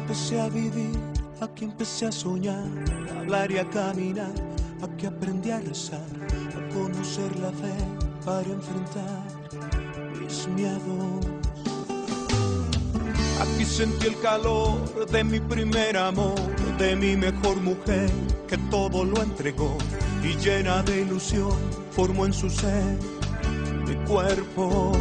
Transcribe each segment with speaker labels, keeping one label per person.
Speaker 1: empecé a vivir, aquí empecé a soñar, a hablar y a caminar, aquí aprendí a rezar, a conocer la fe para enfrentar mis miedos. Aquí sentí el calor de mi primer amor, de mi mejor mujer, que todo lo entregó y llena de ilusión formó en su ser mi cuerpo.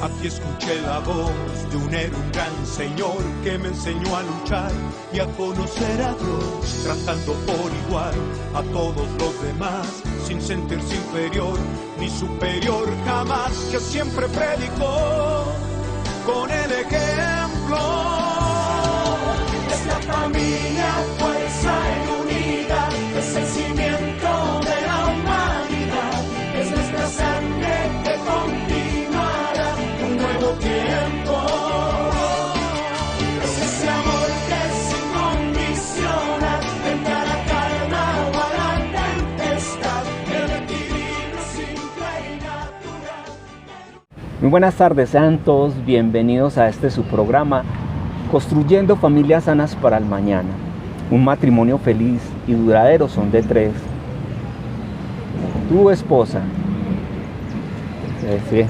Speaker 1: Aquí escuché la voz de un héroe, un gran señor que me enseñó a luchar y a conocer a Dios, tratando por igual a todos los demás, sin sentirse inferior ni superior jamás, que siempre predicó con el ejemplo. Es la familia, fuerza y unidad, es el cimiento de la humanidad, es nuestra sangre que continuará un nuevo tiempo. Es ese amor que es incondicional, en cada calma o a la tempestad, el equilibrio simple y natural.
Speaker 2: Muy buenas tardes, sean todos bienvenidos a este su programa Construyendo familias sanas para el mañana. Un matrimonio feliz y duradero son de tres. Tu esposa. Sí.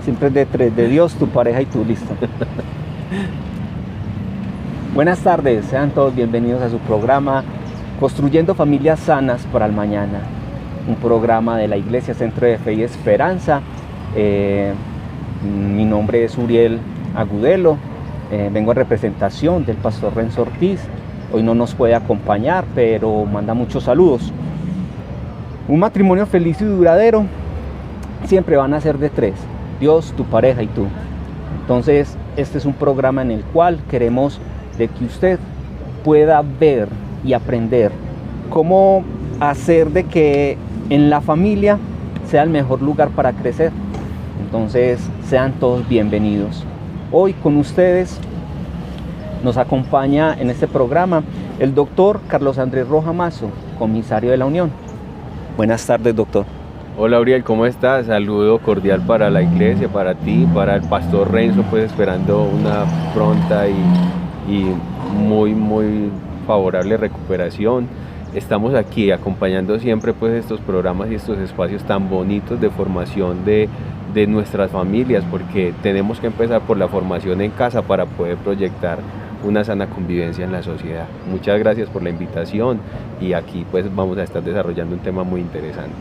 Speaker 2: Siempre es de tres, de Dios, tu pareja y tú, listo. Buenas tardes, sean todos bienvenidos a su programa Construyendo familias sanas para el mañana. Un programa de la Iglesia Centro de Fe y Esperanza. Mi nombre es Uriel Agudelo, vengo en representación del pastor Renzo Ortiz. Hoy no nos puede acompañar, pero manda muchos saludos. Un matrimonio feliz y duradero siempre van a ser de tres: Dios, tu pareja y tú. Entonces, este es un programa en el cual queremos de que usted pueda ver y aprender cómo hacer de que en la familia sea el mejor lugar para crecer. Entonces, sean todos bienvenidos. Hoy con ustedes nos acompaña en este programa el doctor Carlos Andrés Roja Mazo, comisario de la Unión. Buenas tardes, doctor.
Speaker 3: Hola, Uriel, ¿cómo estás? Saludo cordial para la iglesia, para ti, para el pastor Renzo, pues esperando una pronta y muy favorable recuperación. Estamos aquí acompañando siempre pues estos programas y estos espacios tan bonitos de formación de nuestras familias, porque tenemos que empezar por la formación en casa para poder proyectar una sana convivencia en la sociedad. Muchas gracias por la invitación y aquí pues vamos a estar desarrollando un tema muy interesante.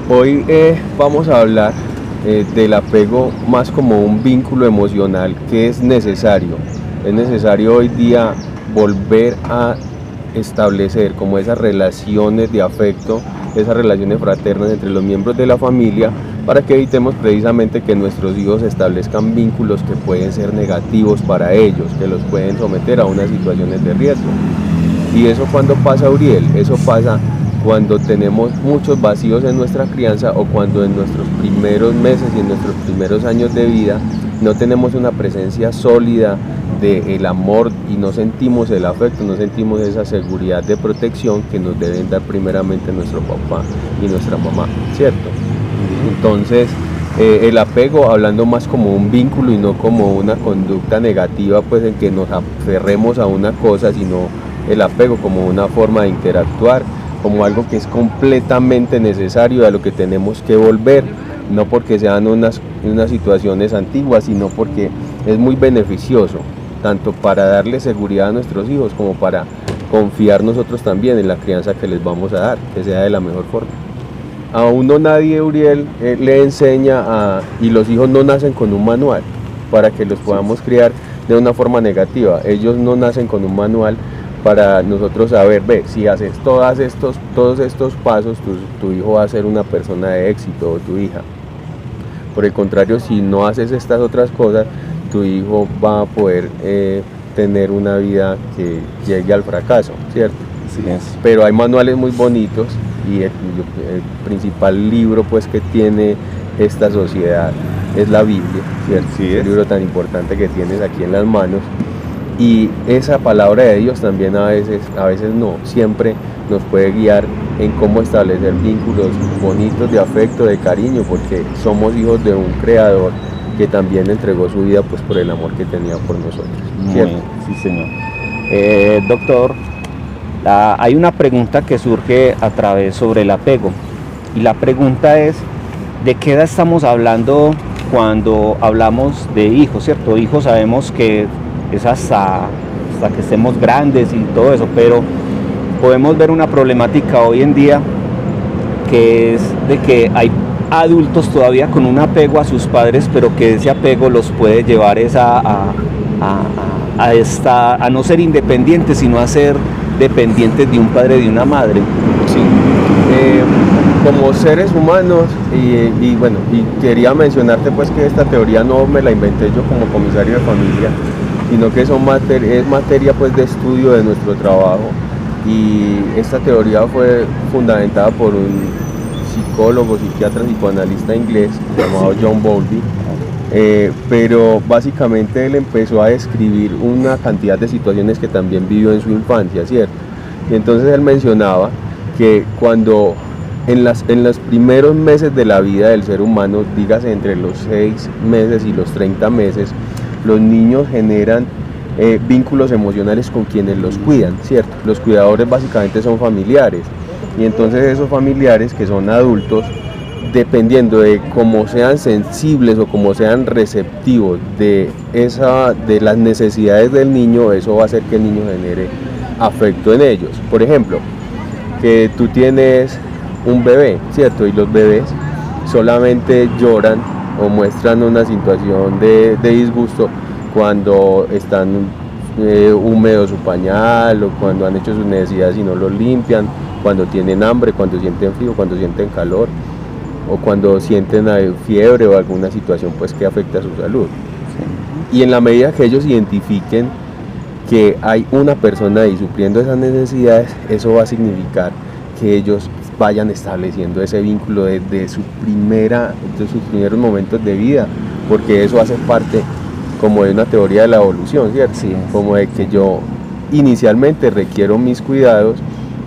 Speaker 3: Hoy vamos a hablar del apego más como un vínculo emocional que es necesario. Es necesario hoy día volver a establecer como esas relaciones de afecto, esas relaciones fraternas entre los miembros de la familia, para que evitemos precisamente que nuestros hijos establezcan vínculos que pueden ser negativos para ellos, que los pueden someter a unas situaciones de riesgo. ¿Y eso cuando pasa, Uriel? Eso pasa cuando tenemos muchos vacíos en nuestra crianza o cuando en nuestros primeros meses y en nuestros primeros años de vida no tenemos una presencia sólida del amor y no sentimos el afecto, no sentimos esa seguridad de protección que nos deben dar primeramente nuestro papá y nuestra mamá, ¿cierto? Entonces, el apego, hablando más como un vínculo y no como una conducta negativa, pues en que nos aferremos a una cosa, sino el apego como una forma de interactuar, como algo que es completamente necesario, a lo que tenemos que volver, no porque sean unas situaciones antiguas, sino porque es muy beneficioso, tanto para darle seguridad a nuestros hijos como para confiar nosotros también en la crianza que les vamos a dar, que sea de la mejor forma. A uno nadie, Uriel, le enseña y los hijos no nacen con un manual para que los podamos criar de una forma negativa. Ellos no nacen con un manual para nosotros saber, si haces todos estos pasos, tu hijo va a ser una persona de éxito o tu hija. Por el contrario, si no haces estas otras cosas, tu hijo va a poder tener una vida que llegue al fracaso, ¿cierto?
Speaker 2: Sí, es.
Speaker 3: Pero hay manuales muy bonitos y el principal libro pues que tiene esta sociedad es la Biblia, ¿cierto? Sí, es el libro tan importante que tienes aquí en las manos, y esa palabra de Dios también a veces no, siempre nos puede guiar en cómo establecer vínculos bonitos de afecto, de cariño, porque somos hijos de un creador que también entregó su vida pues por el amor que tenía por nosotros, ¿cierto?
Speaker 2: Sí, señor. Doctor, hay una pregunta que surge a través sobre el apego, y la pregunta es: ¿de qué edad estamos hablando cuando hablamos de hijos, cierto? Hijos sabemos que es hasta que estemos grandes y todo eso, pero podemos ver una problemática hoy en día, que es de que hay adultos todavía con un apego a sus padres, pero que ese apego los puede llevar a no ser independientes, sino a ser dependientes de un padre, de una madre.
Speaker 3: Sí. Como seres humanos, y bueno, y quería mencionarte pues que esta teoría no me la inventé yo como comisario de familia, sino que es materia pues de estudio de nuestro trabajo, y esta teoría fue fundamentada por un psicólogo, psiquiatra, psicoanalista inglés llamado John Bowlby, pero básicamente él empezó a describir una cantidad de situaciones que también vivió en su infancia, ¿cierto? Y entonces él mencionaba que cuando en los primeros meses de la vida del ser humano, dígase entre los 6 meses y los 30 meses, los niños generan vínculos emocionales con quienes los cuidan, ¿cierto? Los cuidadores básicamente son familiares, y entonces esos familiares, que son adultos, dependiendo de cómo sean sensibles o cómo sean receptivos de las necesidades del niño, eso va a hacer que el niño genere afecto en ellos. Por ejemplo, que tú tienes un bebé, ¿cierto? Y los bebés solamente lloran o muestran una situación de disgusto cuando están húmedo su pañal, o cuando han hecho sus necesidades y no lo limpian, cuando tienen hambre, cuando sienten frío, cuando sienten calor, o cuando sienten fiebre o alguna situación pues que afecta a su salud. Sí. Y en la medida que ellos identifiquen que hay una persona ahí supliendo esas necesidades, eso va a significar que ellos vayan estableciendo ese vínculo de sus primeros momentos de vida, porque eso hace parte como de una teoría de la evolución, ¿cierto? Sí. Como de que yo inicialmente requiero mis cuidados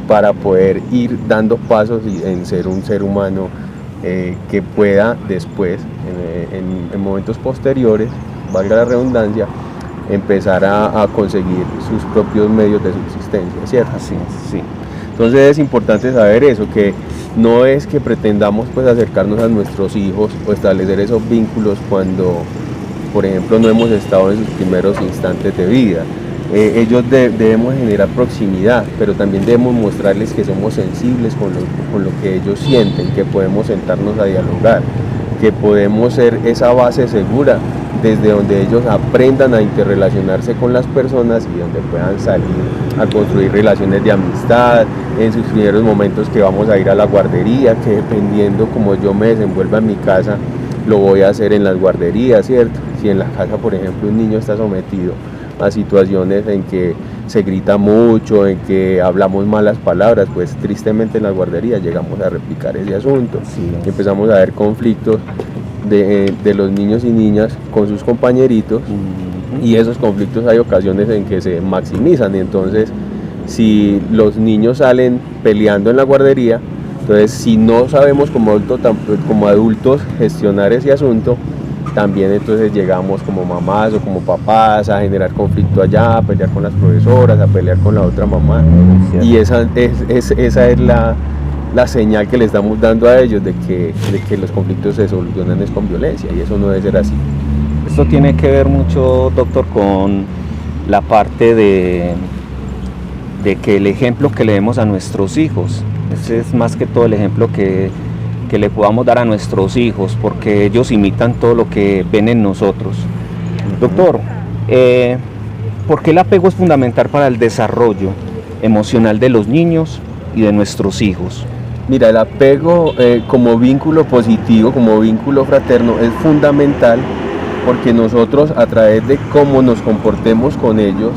Speaker 3: para poder ir dando pasos en ser un ser humano que pueda después, en momentos posteriores, valga la redundancia, empezar a conseguir sus propios medios de subsistencia, ¿cierto?
Speaker 2: Así es, sí.
Speaker 3: Entonces es importante saber eso, que no es que pretendamos pues acercarnos a nuestros hijos o establecer esos vínculos cuando, por ejemplo, no hemos estado en sus primeros instantes de vida. Ellos debemos generar proximidad, pero también debemos mostrarles que somos sensibles con lo que ellos sienten, que podemos sentarnos a dialogar, que podemos ser esa base segura desde donde ellos aprendan a interrelacionarse con las personas y donde puedan salir a construir relaciones de amistad en sus primeros momentos, que vamos a ir a la guardería, que dependiendo como yo me desenvuelva en mi casa, lo voy a hacer en las guarderías, ¿cierto? Si en la casa, por ejemplo, un niño está sometido a situaciones en que se grita mucho, en que hablamos malas palabras, pues tristemente en la guardería llegamos a replicar ese asunto. Sí. Empezamos a ver conflictos de los niños y niñas con sus compañeritos, y esos conflictos hay ocasiones en que se maximizan, y entonces si los niños salen peleando en la guardería, entonces si no sabemos como adultos gestionar ese asunto, también entonces llegamos como mamás o como papás a generar conflicto allá, a pelear con las profesoras, a pelear con la otra mamá, y esa es la señal que le estamos dando a ellos de que los conflictos se solucionan es con violencia, y eso no debe ser así.
Speaker 2: Esto tiene que ver mucho, doctor, con la parte de que el ejemplo que le demos a nuestros hijos, ese es más que todo el ejemplo que le podamos dar a nuestros hijos, porque ellos imitan todo lo que ven en nosotros. Doctor, ¿por qué el apego es fundamental para el desarrollo emocional de los niños y de nuestros hijos?
Speaker 3: Mira, el apego como vínculo positivo, como vínculo fraterno, es fundamental, porque nosotros, a través de cómo nos comportemos con ellos,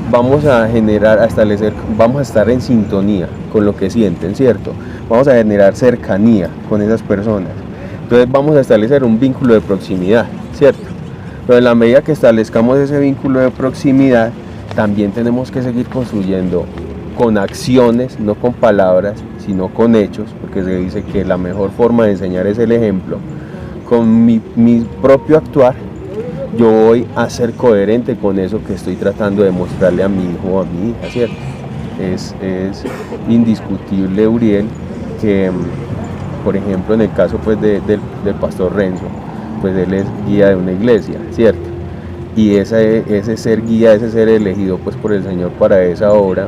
Speaker 3: vamos a estar en sintonía con lo que sienten, ¿cierto? Vamos a generar cercanía con esas personas. Entonces vamos a establecer un vínculo de proximidad, ¿cierto? Pero en la medida que establezcamos ese vínculo de proximidad, también tenemos que seguir construyendo con acciones, no con palabras, sino con hechos, porque se dice que la mejor forma de enseñar es el ejemplo, con mi propio actuar, yo voy a ser coherente con eso que estoy tratando de mostrarle a mi hijo o a mi hija, ¿cierto? Es indiscutible, Uriel, que por ejemplo en el caso pues del pastor Renzo, pues él es guía de una iglesia, ¿cierto? Y ese ser guía, ese ser elegido pues por el Señor para esa obra,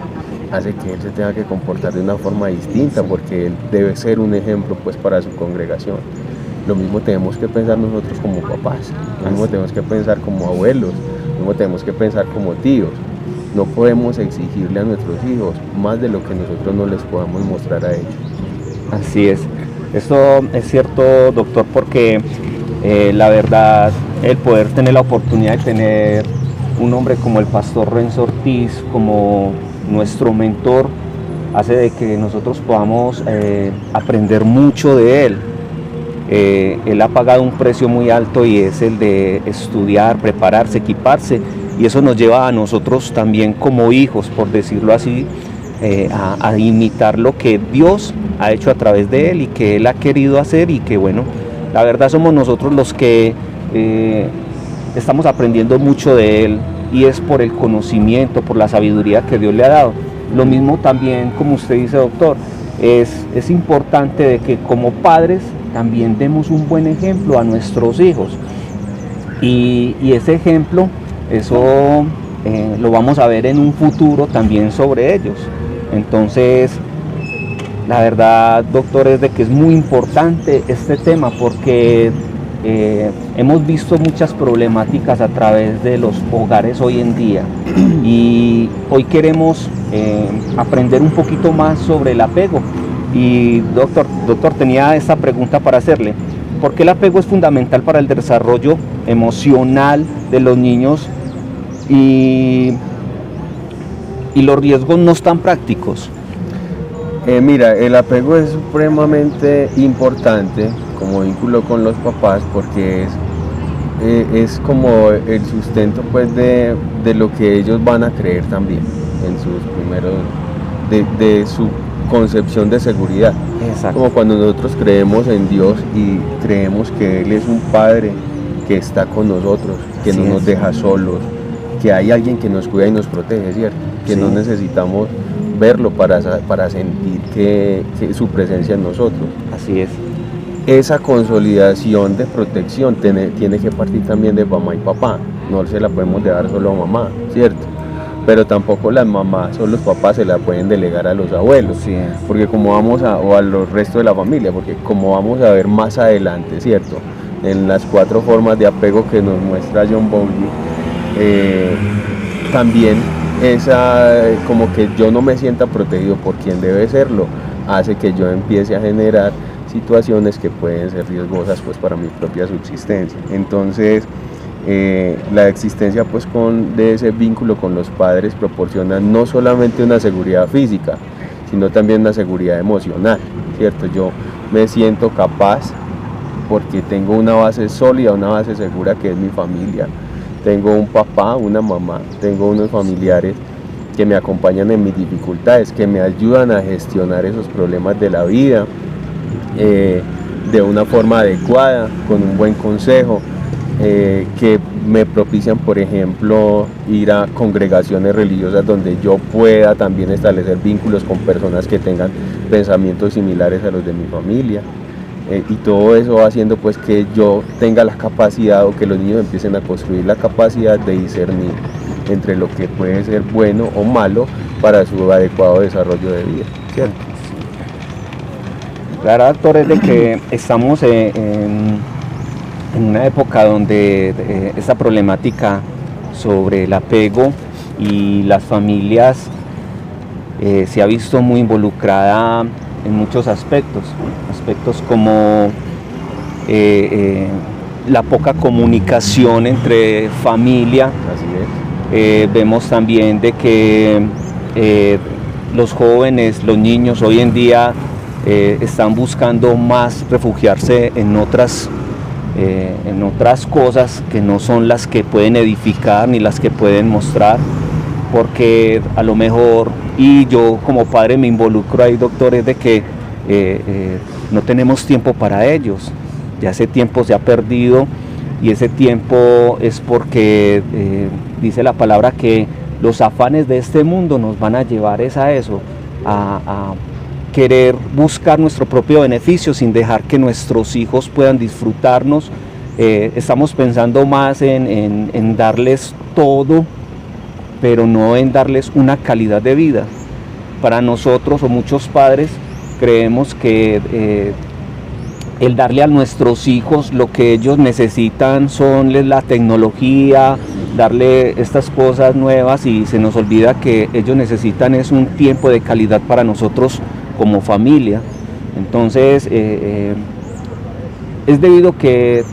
Speaker 3: hace que él se tenga que comportar de una forma distinta, porque él debe ser un ejemplo pues para su congregación. Lo mismo tenemos que pensar nosotros como papás, lo mismo tenemos que pensar como abuelos, lo mismo tenemos que pensar como tíos. No podemos exigirle a nuestros hijos más de lo que nosotros no les podamos mostrar a ellos.
Speaker 2: Así es. Esto es cierto, doctor, porque la verdad, el poder tener la oportunidad de tener un hombre como el pastor Renzo Ortiz, como nuestro mentor, hace de que nosotros podamos aprender mucho de él. Él ha pagado un precio muy alto y es el de estudiar, prepararse, equiparse, y eso nos lleva a nosotros también como hijos, por decirlo así, a imitar lo que Dios ha hecho a través de él y que él ha querido hacer, y que bueno, la verdad somos nosotros los que estamos aprendiendo mucho de él, y es por el conocimiento, por la sabiduría que Dios le ha dado. Lo mismo también, como usted dice, doctor, es importante de que como padres también demos un buen ejemplo a nuestros hijos, y ese ejemplo, eso lo vamos a ver en un futuro también sobre ellos. Entonces, la verdad, doctor, es de que es muy importante este tema, porque hemos visto muchas problemáticas a través de los hogares hoy en día, y hoy queremos aprender un poquito más sobre el apego. Y doctor, tenía esta pregunta para hacerle: ¿por qué el apego es fundamental para el desarrollo emocional de los niños y los riesgos no están prácticos?
Speaker 3: Mira, el apego es supremamente importante como vínculo con los papás, porque es como el sustento pues de lo que ellos van a creer también en sus primeros, de su concepción de seguridad.
Speaker 2: Exacto.
Speaker 3: Como cuando nosotros creemos en Dios y creemos que Él es un Padre que está con nosotros, que no nos deja solos, que hay alguien que nos cuida y nos protege, ¿cierto? Que no necesitamos verlo para sentir que su presencia en nosotros.
Speaker 2: Así es.
Speaker 3: Esa consolidación de protección tiene que partir también de mamá y papá. No se la podemos dejar solo a mamá, ¿cierto? Pero tampoco las mamás o los papás se la pueden delegar a los abuelos, porque o a los restos de la familia, porque como vamos a ver más adelante, ¿cierto? En las 4 formas de apego que nos muestra John Bowlby, también como que yo no me sienta protegido por quien debe serlo, hace que yo empiece a generar situaciones que pueden ser riesgosas pues para mi propia subsistencia. Entonces, la existencia pues de ese vínculo con los padres proporciona no solamente una seguridad física, sino también una seguridad emocional, ¿cierto? Yo me siento capaz porque tengo una base sólida, una base segura, que es mi familia. Tengo un papá, una mamá, tengo unos familiares que me acompañan en mis dificultades, que me ayudan a gestionar esos problemas de la vida de una forma adecuada, con un buen consejo, que me propician, por ejemplo, ir a congregaciones religiosas donde yo pueda también establecer vínculos con personas que tengan pensamientos similares a los de mi familia. Y todo eso va haciendo pues que yo tenga la capacidad, o que los niños empiecen a construir la capacidad de discernir entre lo que puede ser bueno o malo para su adecuado desarrollo de vida, ¿cierto?
Speaker 2: La verdad, doctor, es de que estamos en una época donde esta problemática sobre el apego y las familias se ha visto muy involucrada en muchos aspectos como la poca comunicación entre familia.
Speaker 3: Así es.
Speaker 2: Vemos también de que los jóvenes, los niños hoy en día están buscando más refugiarse en otras cosas que no son las que pueden edificar ni las que pueden mostrar, porque a lo mejor, y yo como padre me involucro ahí, doctores, de que no tenemos tiempo para ellos, ya ese tiempo se ha perdido, y ese tiempo es porque dice la palabra que los afanes de este mundo nos van a llevar a eso, a querer buscar nuestro propio beneficio sin dejar que nuestros hijos puedan disfrutarnos. Estamos pensando más en darles todo, pero no en darles una calidad de vida. Para nosotros, o muchos padres, creemos que el darle a nuestros hijos lo que ellos necesitan son la tecnología, darle estas cosas nuevas, y se nos olvida que ellos necesitan es un tiempo de calidad para nosotros como familia. Entonces es debido que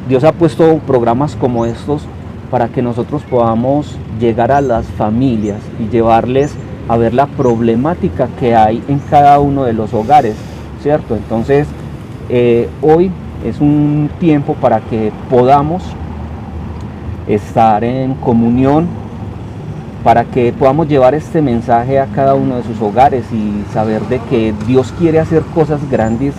Speaker 2: Dios ha puesto programas como estos para que nosotros podamos llegar a las familias y llevarles a ver la problemática que hay en cada uno de los hogares, ¿cierto? Entonces hoy es un tiempo para que podamos estar en comunión, para que podamos llevar este mensaje a cada uno de sus hogares y saber de que Dios quiere hacer cosas grandes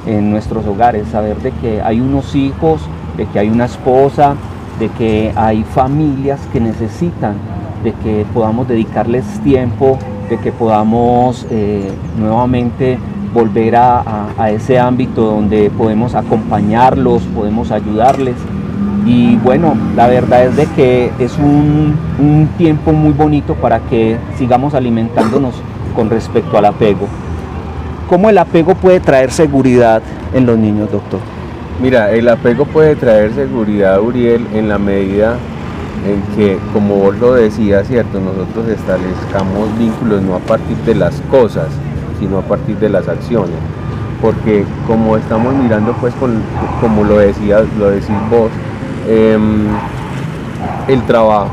Speaker 2: en nuestros hogares, saber de que hay unos hijos, de que hay una esposa, de que hay familias que necesitan, de que podamos dedicarles tiempo, de que podamos nuevamente volver a ese ámbito donde podemos acompañarlos, podemos ayudarles. Y bueno, la verdad es de que es un tiempo muy bonito para que sigamos alimentándonos con respecto al apego. ¿Cómo el apego puede traer seguridad en los niños, doctor?
Speaker 3: Mira, el apego puede traer seguridad, Uriel, en la medida en que, como vos lo decías, ¿cierto? Nosotros establezcamos vínculos no a partir de las cosas, sino a partir de las acciones. Porque como estamos mirando, pues, como lo decís vos, el trabajo,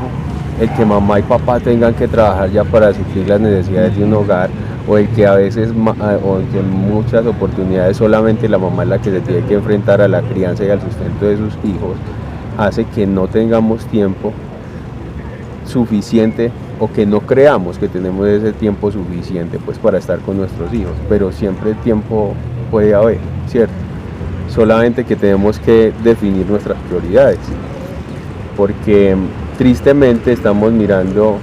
Speaker 3: el que mamá y papá tengan que trabajar ya para suplir las necesidades de un hogar, o el que a veces, o que en muchas oportunidades solamente la mamá es la que se tiene que enfrentar a la crianza y al sustento de sus hijos, hace que no tengamos tiempo suficiente, o que no creamos que tenemos ese tiempo suficiente, pues, para estar con nuestros hijos. Pero siempre tiempo puede haber, ¿cierto? Solamente que tenemos que definir nuestras prioridades, porque tristemente estamos mirando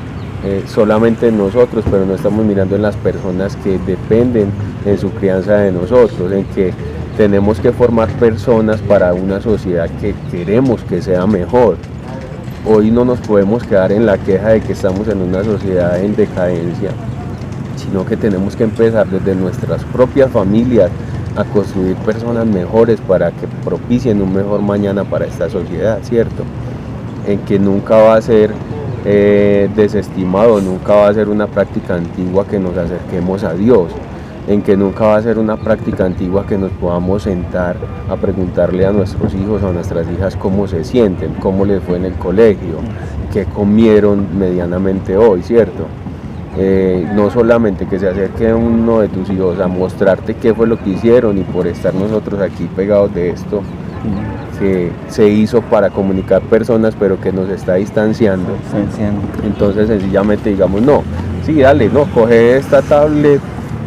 Speaker 3: solamente en nosotros, pero no estamos mirando en las personas que dependen en su crianza de nosotros, en que tenemos que formar personas para una sociedad que queremos que sea mejor. Hoy no nos podemos quedar en la queja de que estamos en una sociedad en decadencia, sino que tenemos que empezar desde nuestras propias familias a construir personas mejores para que propicien un mejor mañana para esta sociedad, ¿cierto? En que nunca va a ser desestimado, nunca va a ser una práctica antigua que nos acerquemos a Dios, en que nunca va a ser una práctica antigua que nos podamos sentar a preguntarle a nuestros hijos o a nuestras hijas cómo se sienten, cómo les fue en el colegio, qué comieron medianamente hoy, ¿cierto? No solamente que se acerque uno de tus hijos a mostrarte qué fue lo que hicieron, y por estar nosotros aquí pegados de esto que se hizo para comunicar personas, pero que nos está distanciando. Entonces sencillamente digamos, no, sí, dale, no, coge esta tablet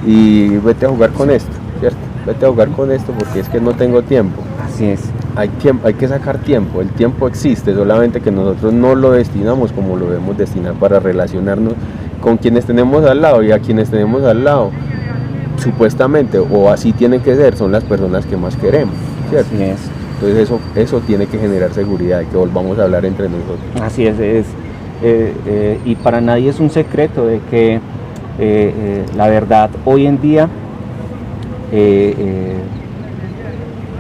Speaker 3: y vete a jugar con esto, ¿cierto? Vete a jugar con esto porque es que no tengo tiempo.
Speaker 2: Así es.
Speaker 3: Hay que sacar tiempo, el tiempo existe, solamente que nosotros no lo destinamos como lo debemos destinar para relacionarnos con quienes tenemos al lado, y a quienes tenemos al lado, supuestamente, o así tienen que ser, son las personas que más queremos, ¿cierto?
Speaker 2: Así es.
Speaker 3: Entonces eso tiene que generar seguridad, que volvamos a hablar entre nosotros.
Speaker 2: Así es, y para nadie es un secreto de que la verdad hoy en día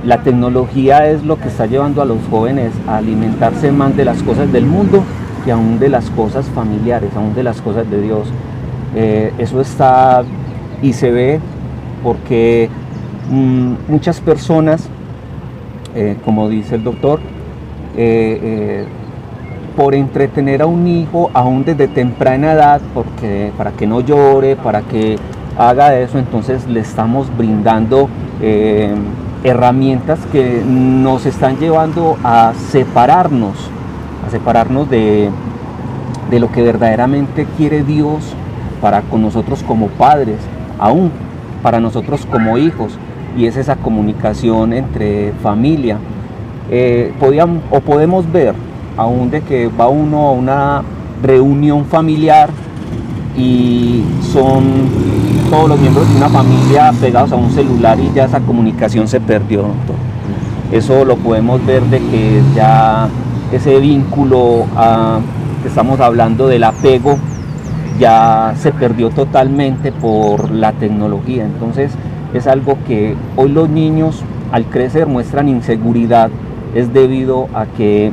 Speaker 2: la tecnología es lo que está llevando a los jóvenes a alimentarse más de las cosas del mundo que aún de las cosas familiares, aún de las cosas de Dios. Eso está y se ve porque muchas personas, como dice el doctor, por entretener a un hijo aún desde temprana edad, porque para que no llore, para que haga eso, entonces le estamos brindando herramientas que nos están llevando a separarnos de lo que verdaderamente quiere Dios para con nosotros como padres, aún para nosotros como hijos. y es esa comunicación entre familia. Podemos ver aún de que va uno a una reunión familiar y son todos los miembros de una familia pegados a un celular y ya esa comunicación se perdió. Eso lo podemos ver de que ya ese vínculo que estamos hablando del apego ya se perdió totalmente por la tecnología. Entonces es algo que hoy los niños al crecer muestran inseguridad, es debido a que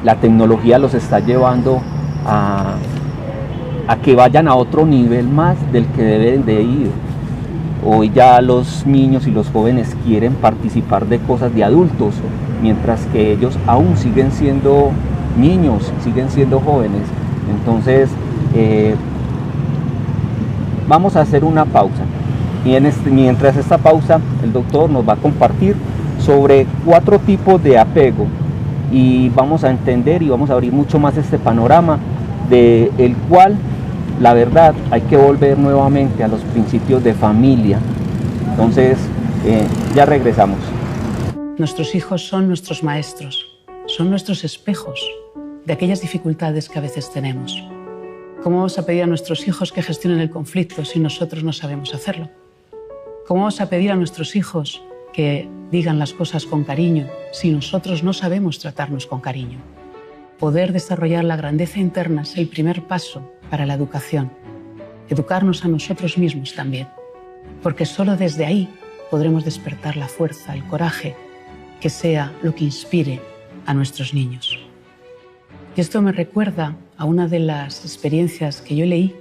Speaker 2: la tecnología los está llevando a que vayan a otro nivel más del que deben de ir. Hoy ya los niños y los jóvenes quieren participar de cosas de adultos, mientras que ellos aún siguen siendo niños, siguen siendo jóvenes. Entonces vamos a hacer una pausa y mientras esta pausa el doctor nos va a compartir sobre 4 tipos de apego y vamos a entender y vamos a abrir mucho más este panorama del cual la verdad hay que volver nuevamente a los principios de familia. Entonces ya regresamos.
Speaker 4: Nuestros hijos son nuestros maestros, son nuestros espejos de aquellas dificultades que a veces tenemos. ¿Cómo vamos a pedir a nuestros hijos que gestionen el conflicto si nosotros no sabemos hacerlo? ¿Cómo vamos a pedir a nuestros hijos que digan las cosas con cariño si nosotros no sabemos tratarnos con cariño? Poder desarrollar la grandeza interna es el primer paso para la educación. Educarnos a nosotros mismos también, porque solo desde ahí podremos despertar la fuerza, el coraje, que sea lo que inspire a nuestros niños. Y esto me recuerda a una de las experiencias que yo leí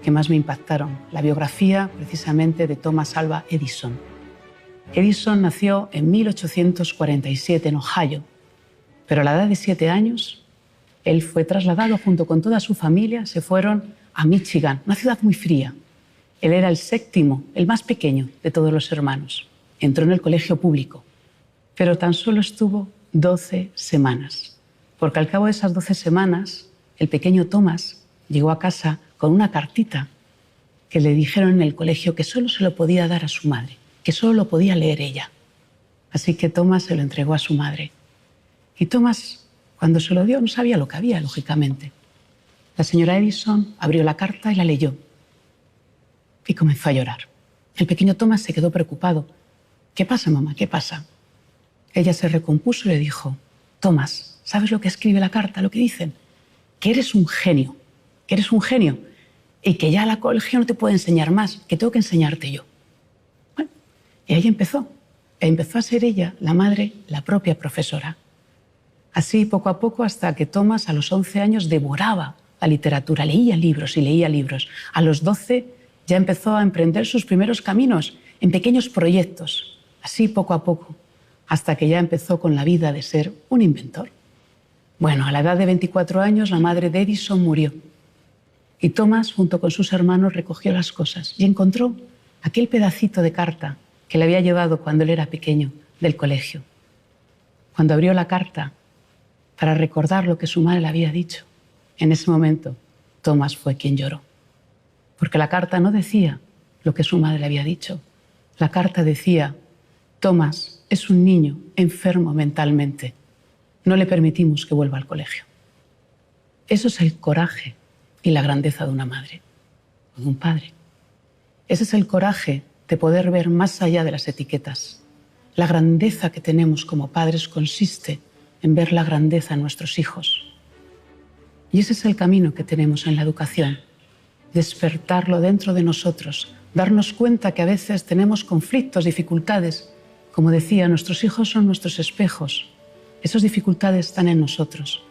Speaker 4: que más me impactaron, la biografía precisamente de Thomas Alva Edison. Edison nació en 1847 en Ohio, pero a la edad de 7 años él fue trasladado junto con toda su familia, se fueron a Michigan, una ciudad muy fría. Él era el 7º, el más pequeño de todos los hermanos. Entró en el colegio público, pero tan solo estuvo 12 semanas, porque al cabo de esas 12 semanas el pequeño Thomas llegó a casa con una cartita que le dijeron en el colegio que solo se lo podía dar a su madre, que solo lo podía leer ella. Así que Thomas se lo entregó a su madre. Y Thomas, cuando se lo dio, no sabía lo que había, lógicamente. La señora Edison abrió la carta y la leyó. Y comenzó a llorar. El pequeño Thomas se quedó preocupado. ¿Qué pasa, mamá? ¿Qué pasa? Ella se recompuso y le dijo, Thomas, ¿sabes lo que escribe la carta? Lo que dicen, que eres un genio, y que ya la colegio no te puede enseñar más, que tengo que enseñarte yo. Bueno, y ahí empezó a ser ella, la madre, la propia profesora. Así, poco a poco, hasta que Thomas a los 11 años devoraba la literatura, leía libros y leía libros. A los 12 ya empezó a emprender sus primeros caminos en pequeños proyectos, así poco a poco, hasta que ya empezó con la vida de ser un inventor. Bueno, a la edad de 24 años la madre de Edison murió y Thomas, junto con sus hermanos, recogió las cosas y encontró aquel pedacito de carta que le había llevado cuando él era pequeño del colegio. Cuando abrió la carta para recordar lo que su madre le había dicho, en ese momento Thomas fue quien lloró, porque la carta no decía lo que su madre le había dicho. La carta decía, Thomas es un niño enfermo mentalmente. No le permitimos que vuelva al colegio. Eso es el coraje y la grandeza de una madre, de un padre. Ese es el coraje de poder ver más allá de las etiquetas. La grandeza que tenemos como padres consiste en ver la grandeza en nuestros hijos. Y ese es el camino que tenemos en la educación, despertarlo dentro de nosotros, darnos cuenta que a veces tenemos conflictos, dificultades. Como decía, nuestros hijos son nuestros espejos. Esas dificultades están en nosotros,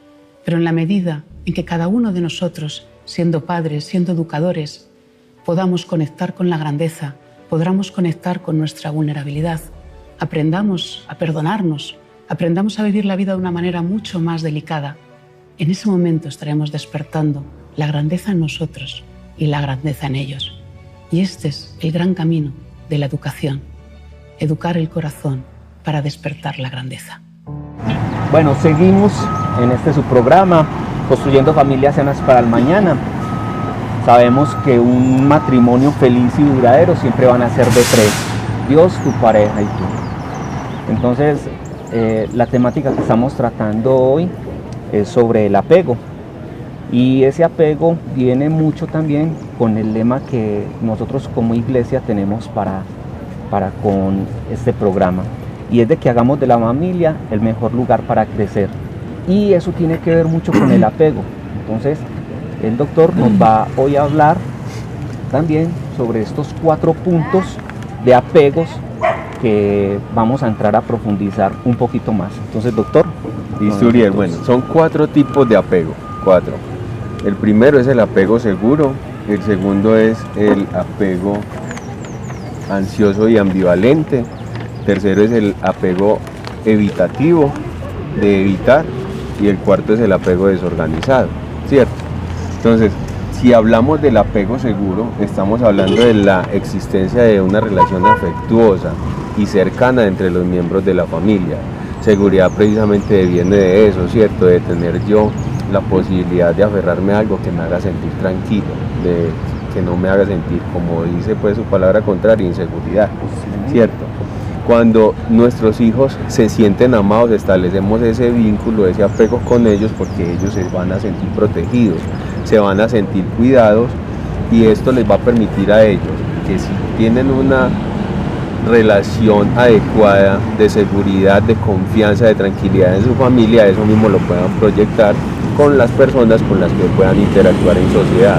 Speaker 4: pero en la medida en que cada uno de nosotros, siendo padres, siendo educadores, podamos conectar con la grandeza, podamos conectar con nuestra vulnerabilidad, aprendamos a perdonarnos, aprendamos a vivir la vida de una manera mucho más delicada, en ese momento estaremos despertando la grandeza en nosotros y la grandeza en ellos. Y este es el gran camino de la educación, educar el corazón para despertar la grandeza.
Speaker 2: Bueno, seguimos en este su programa, Construyendo Familias Sanas para el Mañana. Sabemos que un matrimonio feliz y duradero siempre van a ser de 3. Dios, tu pareja y tú. Entonces, la temática que estamos tratando hoy es sobre el apego. Y ese apego viene mucho también con el lema que nosotros como iglesia tenemos para con este programa. Y es de que hagamos de la familia el mejor lugar para crecer. Y eso tiene que ver mucho con el apego. Entonces, el doctor nos va hoy a hablar también sobre estos 4 puntos de apegos que vamos a entrar a profundizar un poquito más. Entonces, doctor.
Speaker 3: Listo, Uriel. Bueno, son 4 tipos de apego. 4. El primero es el apego seguro. El segundo es el apego ansioso y ambivalente. Tercero es el apego evitativo, de evitar. Y el cuarto es el apego desorganizado, ¿cierto? Entonces, si hablamos del apego seguro, estamos hablando de la existencia de una relación afectuosa y cercana entre los miembros de la familia. Seguridad precisamente viene de eso, ¿cierto? De tener yo la posibilidad de aferrarme a algo que me haga sentir tranquilo, de que no me haga sentir, como dice pues su palabra contraria, inseguridad, ¿cierto? Cuando nuestros hijos se sienten amados, establecemos ese vínculo, ese apego con ellos, porque ellos se van a sentir protegidos, se van a sentir cuidados, y esto les va a permitir a ellos que si tienen una relación adecuada de seguridad, de confianza, de tranquilidad en su familia, eso mismo lo puedan proyectar con las personas con las que puedan interactuar en sociedad,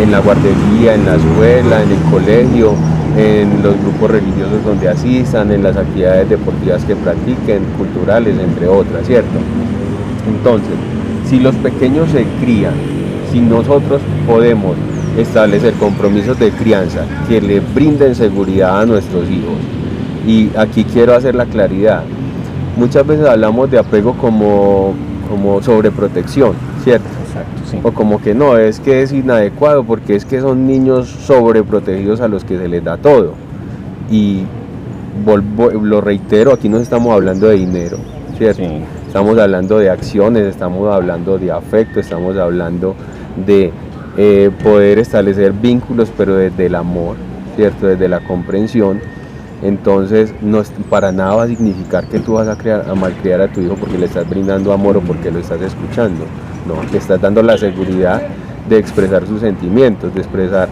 Speaker 3: en la guardería, en la escuela, en el colegio, en los grupos religiosos donde asistan, en las actividades deportivas que practiquen, culturales, entre otras, ¿cierto? Entonces, si los pequeños se crían, si nosotros podemos establecer compromisos de crianza que le brinden seguridad a nuestros hijos, y aquí quiero hacer la claridad, muchas veces hablamos de apego como sobreprotección, ¿cierto?
Speaker 2: Exacto, sí.
Speaker 3: O como que no, es que es inadecuado porque es que son niños sobreprotegidos a los que se les da todo. Y lo reitero, aquí no estamos hablando de dinero, ¿cierto?
Speaker 2: Sí.
Speaker 3: Estamos hablando de acciones, estamos hablando de afecto, estamos hablando de poder establecer vínculos, pero desde el amor, ¿cierto? Desde la comprensión. Entonces, no es, para nada va a significar que tú vas a malcriar a tu hijo porque le estás brindando amor o porque lo estás escuchando. No, le estás dando la seguridad de expresar sus sentimientos, de expresar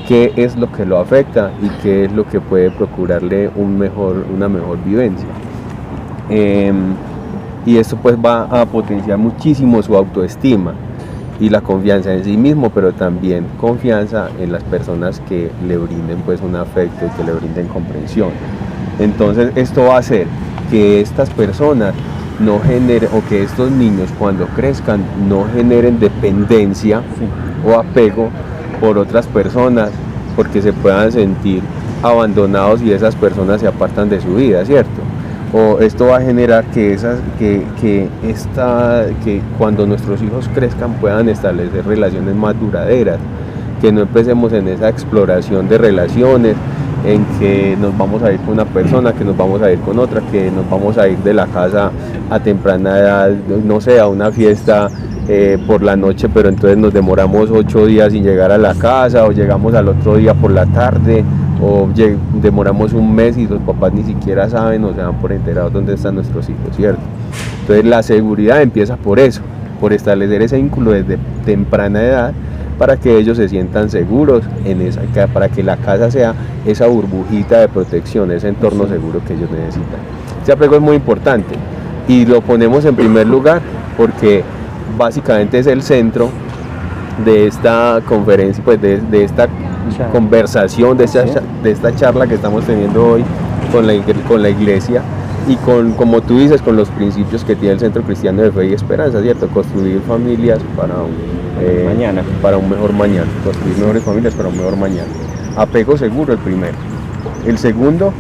Speaker 3: qué es lo que lo afecta y qué es lo que puede procurarle una mejor vivencia. Y esto pues va a potenciar muchísimo su autoestima y la confianza en sí mismo, pero también confianza en las personas que le brinden pues un afecto y que le brinden comprensión. Entonces esto va a hacer que estas personas no generen, o que estos niños cuando crezcan no generen dependencia o apego por otras personas, porque se puedan sentir abandonados y esas personas se apartan de su vida, ¿cierto? O esto va a generar que cuando nuestros hijos crezcan puedan establecer relaciones más duraderas, que no empecemos en esa exploración de relaciones, en que nos vamos a ir con una persona, que nos vamos a ir con otra, que nos vamos a ir de la casa a temprana edad, no sé, a una fiesta por la noche, pero entonces nos demoramos 8 días sin llegar a la casa, o llegamos al otro día por la tarde, o demoramos un mes y los papás ni siquiera saben o se dan por enterados dónde están nuestros hijos, ¿cierto? Entonces la seguridad empieza por eso, por establecer ese vínculo desde temprana edad, para que ellos se sientan seguros para que la casa sea esa burbujita de protección, ese entorno seguro que ellos necesitan. Ese apego es muy importante y lo ponemos en primer lugar porque básicamente es el centro de esta conferencia, pues de esta conversación, de esta charla que estamos teniendo hoy con la iglesia y como tú dices, con los principios que tiene el Centro Cristiano de Fe y Esperanza, ¿cierto? Construir familias para un mejor mañana, construir mejores familias para un mejor mañana. Apego seguro, el primero. El segundo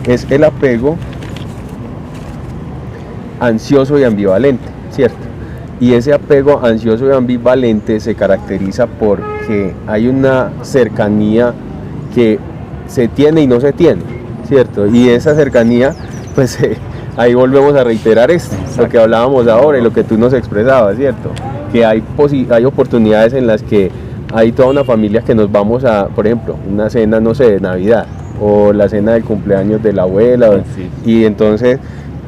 Speaker 3: es el apego ansioso y ambivalente, ¿cierto? Y ese apego ansioso y ambivalente se caracteriza porque hay una cercanía que se tiene y no se tiene, ¿cierto? Y esa cercanía, pues ahí volvemos a reiterar lo que hablábamos ahora y lo que tú nos expresabas, ¿cierto? Que hay oportunidades en las que hay toda una familia que nos vamos a, por ejemplo, una cena, no sé, de Navidad, o la cena del cumpleaños de la abuela,
Speaker 2: Sí.
Speaker 3: y entonces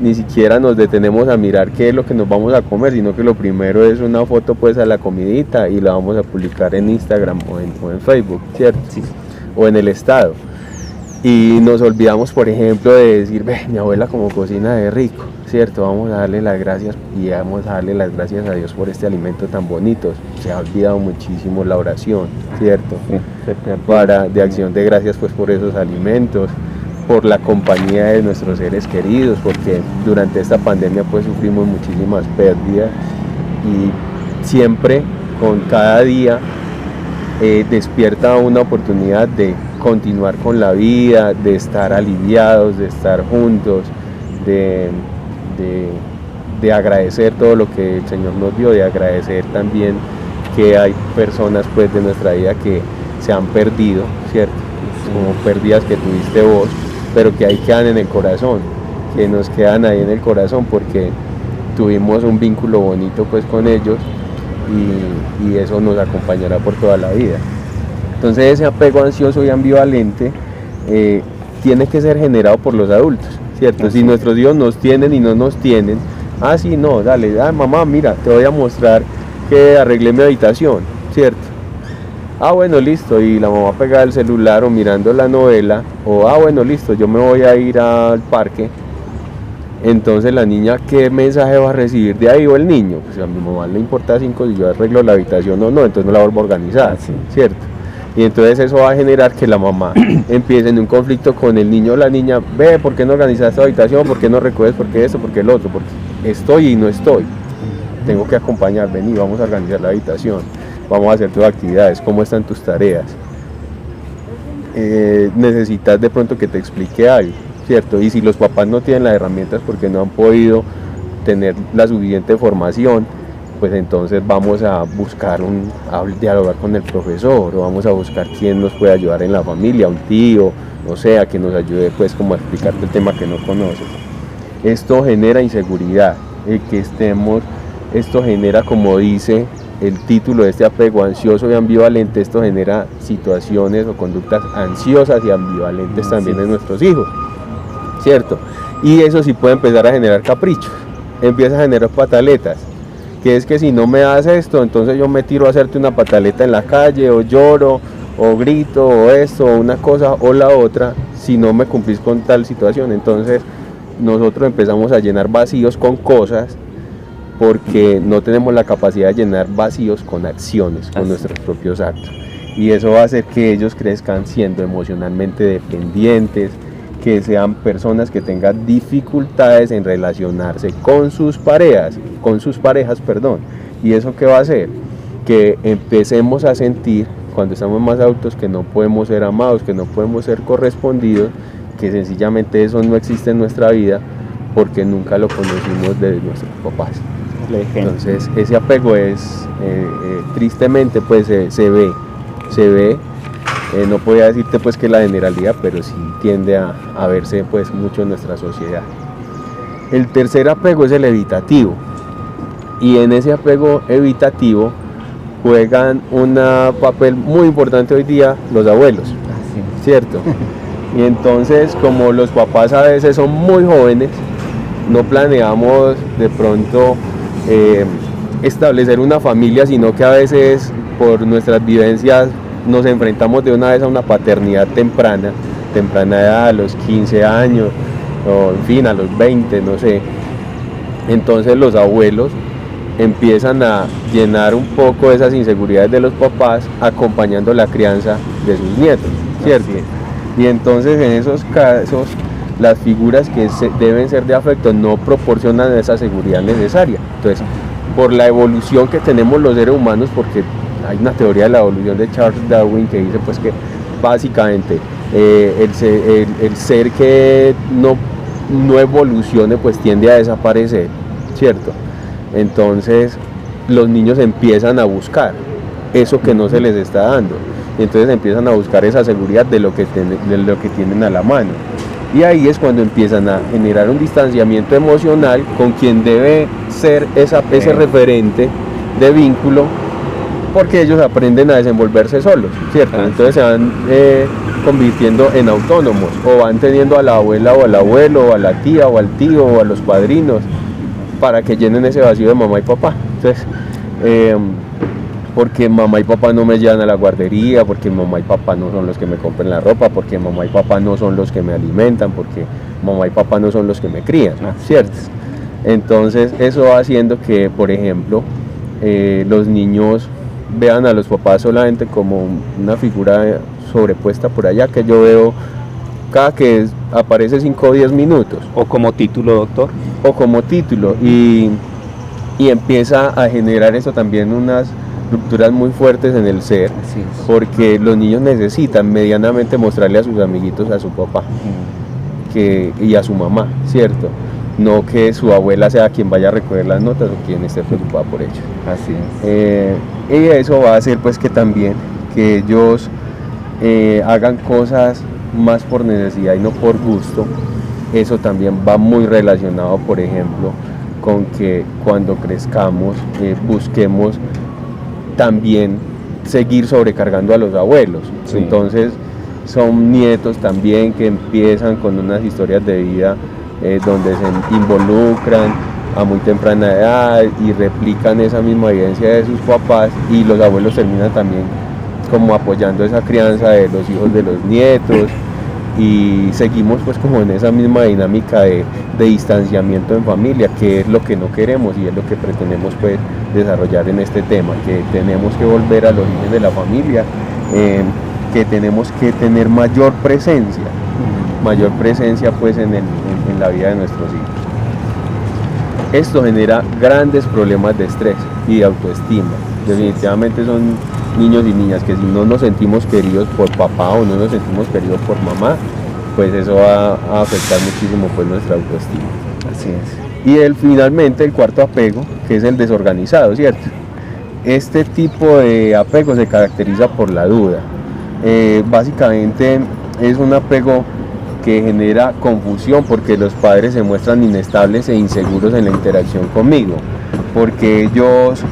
Speaker 3: ni siquiera nos detenemos a mirar qué es lo que nos vamos a comer, sino que lo primero es una foto pues a la comidita y la vamos a publicar en Instagram o en Facebook, ¿cierto?
Speaker 2: Sí.
Speaker 3: O en el estado. Y nos olvidamos, por ejemplo, de decir, ve, mi abuela como cocina de rico, ¿cierto? Vamos a darle las gracias y vamos a darle las gracias a Dios por este alimento tan bonito. Se ha olvidado muchísimo la oración, ¿cierto?
Speaker 2: Sí.
Speaker 3: De acción de gracias pues por esos alimentos, por la compañía de nuestros seres queridos, porque durante esta pandemia pues sufrimos muchísimas pérdidas y siempre con cada día despierta una oportunidad de continuar con la vida, de estar aliviados, de estar juntos, de agradecer todo lo que el Señor nos dio, de agradecer también que hay personas pues de nuestra vida que se han perdido, ¿cierto? Como pérdidas que tuviste vos, pero que ahí quedan en el corazón, que nos quedan ahí en el corazón porque tuvimos un vínculo bonito pues con ellos y eso nos acompañará por toda la vida. Entonces ese apego ansioso y ambivalente tiene que ser generado por los adultos, ¿cierto?
Speaker 2: Así
Speaker 3: Si nuestros hijos nos tienen y no nos tienen, sí, no, dale, mamá, mira, te voy a mostrar que arreglé mi habitación, ¿cierto? Bueno, listo, y la mamá pega el celular o mirando la novela, o bueno, listo, yo me voy a ir al parque. Entonces la niña, ¿qué mensaje va a recibir de ahí o el niño? Pues a mi mamá le importa 5 si yo arreglo la habitación o no, entonces no la vuelvo a organizar, ¿cierto? Y entonces eso va a generar que la mamá empiece en un conflicto con el niño o la niña, ve, ¿por qué no organizas esta habitación? ¿Por qué no recoges? ¿Por qué esto? ¿Por qué el otro? Porque estoy y no estoy. Tengo que acompañar, vení, vamos a organizar la habitación, vamos a hacer tus actividades, ¿cómo están tus tareas? Necesitas de pronto que te explique algo, ¿cierto? Y si los papás no tienen las herramientas porque no han podido tener la suficiente formación, pues entonces vamos a buscar dialogar con el profesor, o vamos a buscar quién nos puede ayudar en la familia, un tío, no sé, a que nos ayude pues como a explicarte el tema que no conoces. Esto genera inseguridad, esto genera, como dice el título de este apego ansioso y ambivalente, esto genera situaciones o conductas ansiosas y ambivalentes también en nuestros hijos, ¿cierto? Y eso sí puede empezar a generar caprichos, empieza a generar pataletas, que es que si no me das esto, entonces yo me tiro a hacerte una pataleta en la calle, o lloro, o grito, o esto, o una cosa o la otra, si no me cumplís con tal situación. Entonces nosotros empezamos a llenar vacíos con cosas porque no tenemos la capacidad de llenar vacíos con acciones, con nuestros propios actos. Y eso va a hacer que ellos crezcan siendo emocionalmente dependientes, que sean personas que tengan dificultades en relacionarse con sus parejas, y eso qué va a hacer, que empecemos a sentir cuando estamos más adultos que no podemos ser amados, que no podemos ser correspondidos, que sencillamente eso no existe en nuestra vida porque nunca lo conocimos de nuestros papás. Entonces ese apego es tristemente pues se ve. No podía decirte pues que la generalidad, pero sí tiende a verse pues mucho en nuestra sociedad. El tercer apego es el evitativo, y en ese apego evitativo juegan un papel muy importante hoy día los abuelos, ¿cierto? Y entonces, como los papás a veces son muy jóvenes, no planeamos de pronto establecer una familia, sino que a veces por nuestras vivencias nos enfrentamos de una vez a una paternidad temprana edad, a los 15 años, o en fin, a los 20, no sé. Entonces los abuelos empiezan a llenar un poco esas inseguridades de los papás acompañando la crianza de sus nietos, ¿cierto? Y entonces en esos casos las figuras que deben ser de afecto no proporcionan esa seguridad necesaria. Entonces, por la evolución que tenemos los seres humanos, porque hay una teoría de la evolución de Charles Darwin que dice pues que básicamente el ser que no evolucione pues tiende a desaparecer, ¿cierto? Entonces los niños empiezan a buscar eso que no se les está dando, y entonces empiezan a buscar esa seguridad de lo que tienen a la mano, y ahí es cuando empiezan a generar un distanciamiento emocional con quien debe ser ese referente de vínculo, porque ellos aprenden a desenvolverse solos, ¿cierto? Entonces se van convirtiendo en autónomos, o van teniendo a la abuela o al abuelo, o a la tía o al tío o a los padrinos, para que llenen ese vacío de mamá y papá. Entonces, porque mamá y papá no me llevan a la guardería, porque mamá y papá no son los que me compran la ropa, porque mamá y papá no son los que me alimentan, porque mamá y papá no son los que me crían, ¿cierto? Entonces eso va haciendo que, por ejemplo, los niños vean a los papás solamente como una figura sobrepuesta por allá, que yo veo cada que aparece 5 o 10 minutos.
Speaker 2: O como título, doctor.
Speaker 3: O como título, y empieza a generar eso también unas rupturas muy fuertes en el ser, porque los niños necesitan medianamente mostrarle a sus amiguitos a su papá y a su mamá, ¿cierto? No que su abuela sea quien vaya a recoger las notas o quien esté preocupada por ellos.
Speaker 2: Así es.
Speaker 3: Y eso va a hacer pues que también que ellos hagan cosas más por necesidad y no por gusto. Eso también va muy relacionado, por ejemplo, con que cuando crezcamos busquemos también seguir sobrecargando a los abuelos. Sí. Entonces son nietos también que empiezan con unas historias de vida donde se involucran a muy temprana edad y replican esa misma evidencia de sus papás, y los abuelos terminan también como apoyando esa crianza de los hijos de los nietos, y seguimos pues como en esa misma dinámica de distanciamiento en familia, que es lo que no queremos y es lo que pretendemos pues desarrollar en este tema, que tenemos que volver al origen de la familia, que tenemos que tener mayor presencia pues en la vida de nuestros hijos. Esto genera grandes problemas de estrés y de autoestima. Definitivamente son niños y niñas que si no nos sentimos queridos por papá o no nos sentimos queridos por mamá, pues eso va a afectar muchísimo pues nuestra autoestima.
Speaker 2: Así es.
Speaker 3: Y finalmente el cuarto apego, que es el desorganizado, ¿cierto? Este tipo de apego se caracteriza por la duda. Básicamente es un apego que genera confusión porque los padres se muestran inestables e inseguros en la interacción conmigo, porque ellos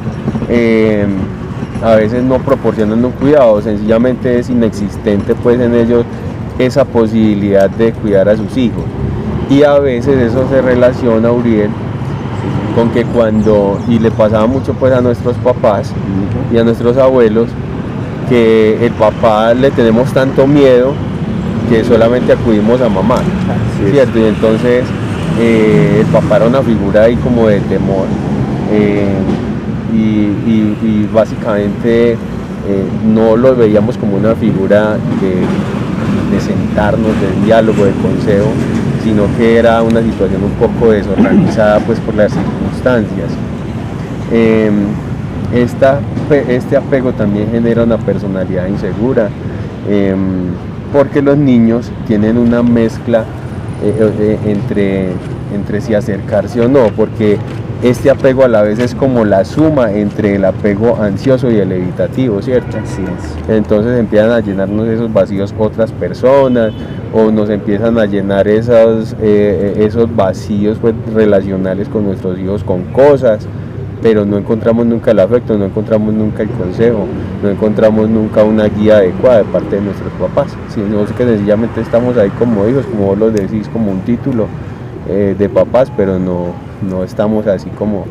Speaker 3: a veces no proporcionan un cuidado, sencillamente es inexistente pues en ellos esa posibilidad de cuidar a sus hijos, y a veces eso se relaciona, Uriel, con que y le pasaba mucho pues a nuestros papás y a nuestros abuelos, que el papá le tenemos tanto miedo que solamente acudimos a mamá, ¿cierto? Y entonces el papá era una figura ahí como de temor, y básicamente no lo veíamos como una figura de sentarnos, de diálogo, de consejo, sino que era una situación un poco desorganizada pues por las circunstancias. Este apego también genera una personalidad insegura, porque los niños tienen una mezcla entre si acercarse o no, porque este apego a la vez es como la suma entre el apego ansioso y el evitativo, ¿cierto?
Speaker 2: Así es.
Speaker 3: Entonces empiezan a llenarnos esos vacíos otras personas, o nos empiezan a llenar esos vacíos pues, relacionales con nuestros hijos con cosas, pero no encontramos nunca el afecto, no encontramos nunca el consejo, no encontramos nunca una guía adecuada de parte de nuestros papás, sino que sencillamente estamos ahí como hijos, como vos lo decís, como un título de papás, pero no estamos así como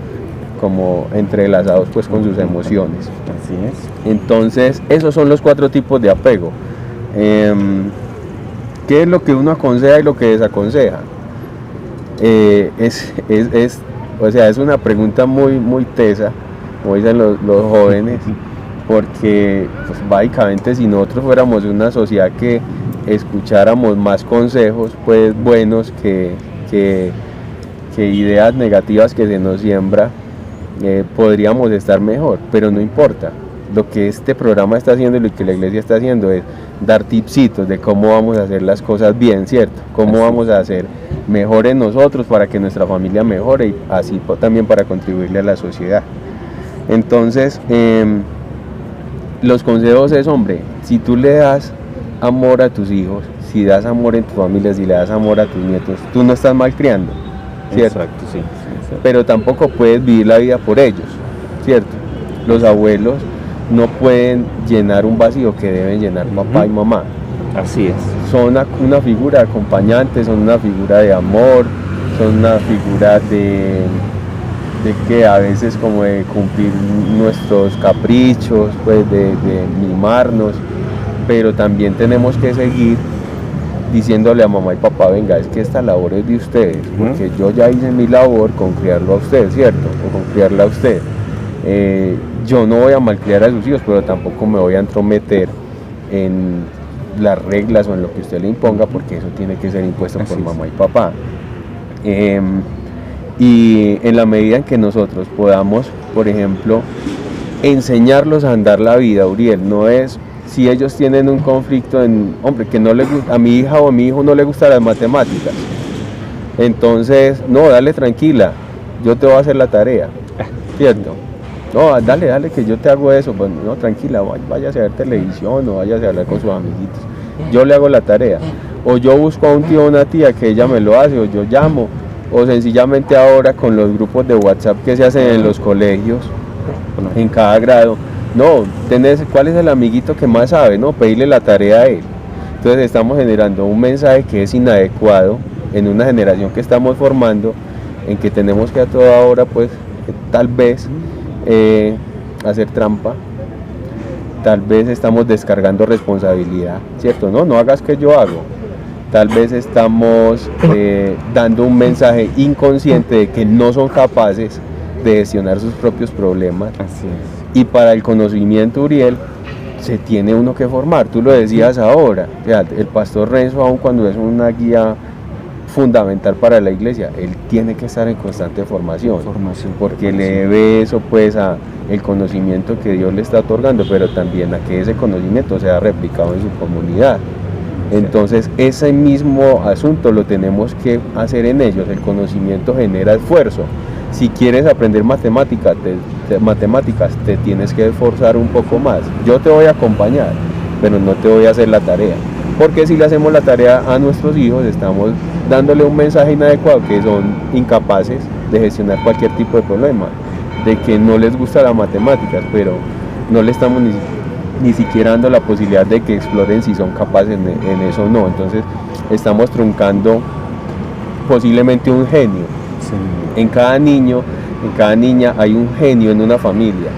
Speaker 3: entrelazados pues con sus emociones.
Speaker 2: Así es.
Speaker 3: Entonces esos son los 4 tipos de apego. ¿Qué es lo que uno aconseja y lo que desaconseja? Es una pregunta muy, muy tesa, como dicen los jóvenes, porque pues, básicamente si nosotros fuéramos una sociedad que escucháramos más consejos pues buenos que ideas negativas que se nos siembra, podríamos estar mejor, pero no importa. Lo que este programa está haciendo y lo que la iglesia está haciendo es dar tipsitos de cómo vamos a hacer las cosas bien, ¿cierto? Cómo vamos a hacer mejor en nosotros para que nuestra familia mejore y así también para contribuirle a la sociedad. Entonces, los consejos es, hombre, si tú le das amor a tus hijos, si das amor en tu familia, si le das amor a tus nietos, tú no estás mal criando, ¿cierto?
Speaker 2: Exacto, sí.
Speaker 3: Pero tampoco puedes vivir la vida por ellos, ¿cierto? Los abuelos no pueden llenar un vacío que deben llenar papá y mamá.
Speaker 2: Así es.
Speaker 3: Son una figura de acompañante, son una figura de amor, son una figura de que a veces como de cumplir nuestros caprichos, pues de mimarnos, pero también tenemos que seguir diciéndole a mamá y papá, venga, es que esta labor es de ustedes, porque yo ya hice mi labor con criarlo a usted, ¿cierto? O con criarla a usted. Yo no voy a malcriar a sus hijos, pero tampoco me voy a entrometer en las reglas o en lo que usted le imponga, porque eso tiene que ser impuesto por mamá y papá. Y en la medida en que nosotros podamos, por ejemplo, enseñarlos a andar la vida, Uriel, no es si ellos tienen un conflicto hombre, que no a mi hija o a mi hijo no le gustan las matemáticas, entonces, no, dale tranquila, yo te voy a hacer la tarea, ¿cierto? No, dale, que yo te hago eso, pues, no, tranquila, váyase a ver televisión o váyase a hablar con sus amiguitos, yo le hago la tarea, o yo busco a un tío o una tía que ella me lo hace, o yo llamo, o sencillamente ahora con los grupos de WhatsApp que se hacen en los colegios, en cada grado, no, ¿cuál es el amiguito que más sabe? No, pedirle la tarea a él. Entonces estamos generando un mensaje que es inadecuado en una generación que estamos formando, en que tenemos que a toda hora, pues, tal vez hacer trampa, tal vez estamos descargando responsabilidad, ¿cierto? No hagas que yo hago. Tal vez estamos dando un mensaje inconsciente de que no son capaces de gestionar sus propios problemas.
Speaker 2: Así es.
Speaker 3: Y para el conocimiento, Uriel, se tiene uno que formar. Tú lo decías ahora, el pastor Renzo, aun cuando es una guía fundamental para la iglesia, él tiene que estar en constante formación, porque le debe eso pues a el conocimiento que Dios le está otorgando, pero también a que ese conocimiento sea replicado en su comunidad. Entonces ese mismo asunto lo tenemos que hacer en ellos. El conocimiento genera esfuerzo. Si quieres aprender matemáticas, te tienes que esforzar un poco más. Yo te voy a acompañar, pero no te voy a hacer la tarea. Porque si le hacemos la tarea a nuestros hijos, estamos dándole un mensaje inadecuado, que son incapaces de gestionar cualquier tipo de problema, de que no les gusta las matemáticas, pero no le estamos ni siquiera dando la posibilidad de que exploren si son capaces en eso o no. Entonces estamos truncando posiblemente un genio. Sí. En cada niño, en cada niña hay un genio en una familia,